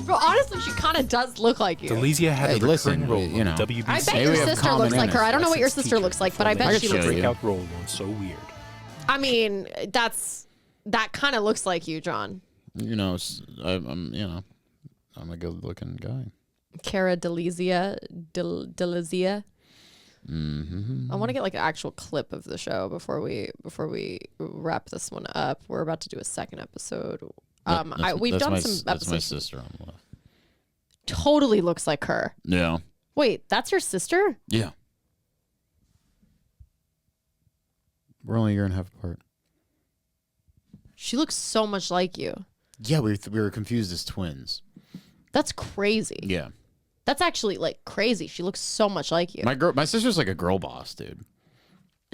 S1: Bro, honestly, she kind of does look like you.
S11: DeLizia had
S6: Hey,
S11: a recurring
S6: listen,
S11: role
S6: you know.
S11: on WBC.
S1: I bet
S6: Maybe
S1: your
S6: we have
S1: sister
S6: common
S1: looks like her. I don't know what your
S11: Essence
S1: sister looks like, but I
S11: before
S1: bet
S6: I
S1: she
S6: could
S1: looks
S6: show
S1: like
S6: you.
S1: you.
S11: breakout role on So Weird.
S1: I mean, that kind of looks like you, John.
S6: You know, I'm a good looking guy.
S1: Cara DeLizia.
S6: Mm-hmm.
S1: I want to get like an actual clip of the show before we wrap this one up. We're about to do a second episode. We've done some
S6: That's my
S1: episodes.
S6: sister on the left.
S1: Totally looks like her.
S6: Yeah.
S1: Wait, that's your sister?
S6: Yeah. We're only a year and a half apart.
S1: She looks so much like you.
S6: Yeah, we were confused as twins.
S1: That's crazy.
S6: Yeah.
S1: That's actually like crazy. She looks so much like you.
S6: My sister's like a girl boss, dude.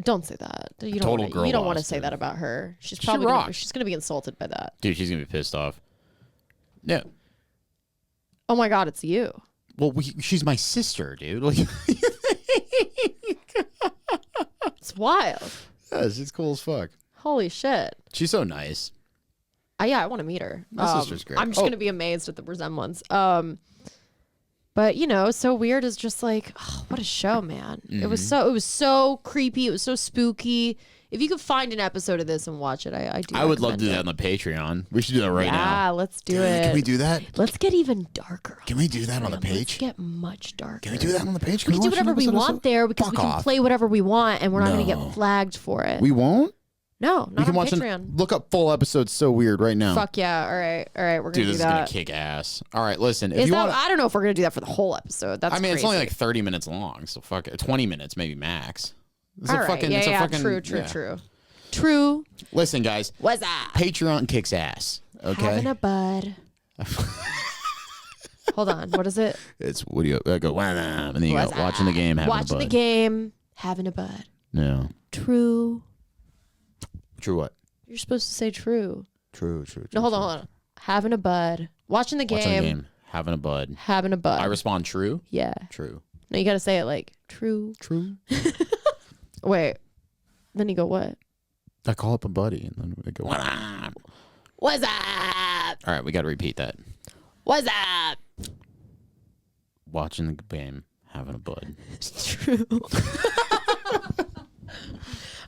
S1: Don't say that. You don't
S6: Total
S1: wanna,
S6: girl
S1: you don't want to
S6: boss,
S1: say
S6: dude.
S1: that about her. She's
S6: She
S1: probably
S6: rocks.
S1: she's gonna be insulted by that.
S6: Dude, she's gonna be pissed off. Yeah.
S1: Oh my God, it's you.
S6: Well, she's my sister, dude. Like,
S1: It's wild.
S6: yeah, she's cool as fuck.
S1: Holy shit.
S6: She's so nice.
S1: Yeah, I want to meet her.
S6: My sister's great.
S1: I'm just gonna be amazed at the resemblance. But you know, So Weird is just like, oh, what a show, man. It was so creepy. It was so spooky. If you could find an episode of this and watch it, I do.
S6: I would love to do
S1: recommend
S6: that on the Patreon. We should do that right now.
S1: Yeah, let's do it.
S6: Can we do that?
S1: Let's get even darker.
S6: Can we do that on the
S1: Let's
S6: page?
S1: get much darker.
S6: Can we do that on the page?
S1: We can do
S6: watch an
S1: whatever we
S6: episode of
S1: want there because we
S6: Fuck
S1: can
S6: off.
S1: play whatever we want and we're not going to
S6: No.
S1: get flagged for it.
S6: We won't?
S1: No, not
S6: We can
S1: on
S6: watch
S1: Patreon.
S6: look up full episodes So Weird right now.
S1: Fuck yeah. All right. We're going to
S6: Dude,
S1: do
S6: this is
S1: that.
S6: going to kick ass. All right, listen. If
S1: Is
S6: you
S1: that,
S6: want
S1: I don't know if we're going to do that for the whole episode. That's
S6: I mean, it's
S1: crazy.
S6: only like 30 minutes long, so fuck it. 20 minutes maybe max. It's
S1: All
S6: a
S1: right.
S6: fucking,
S1: Yeah,
S6: it's
S1: yeah.
S6: a fucking,
S1: True.
S6: Listen, guys.
S1: What's up?
S6: Patreon kicks ass. Okay.
S1: Having a bud. Hold on. What is it?
S6: It's what do you go? And then you go watching the game, having
S1: watching
S6: a bud.
S1: the game, having a bud.
S6: No.
S1: True.
S6: True what?
S1: You're supposed to say true.
S6: True.
S1: No, hold on. Having a bud. Watching the game.
S6: Having a bud.
S1: Having a bud.
S6: I respond true.
S1: Yeah.
S6: True.
S1: No, you got to say it like true.
S6: True.
S1: Wait. Then you go what?
S6: I call up a buddy and then we go.
S1: What's up?
S6: All right, we got to repeat that.
S1: What's up?
S6: Watching the game, having a bud.
S1: True.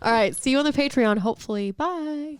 S1: All right. See you on the Patreon, hopefully. Bye.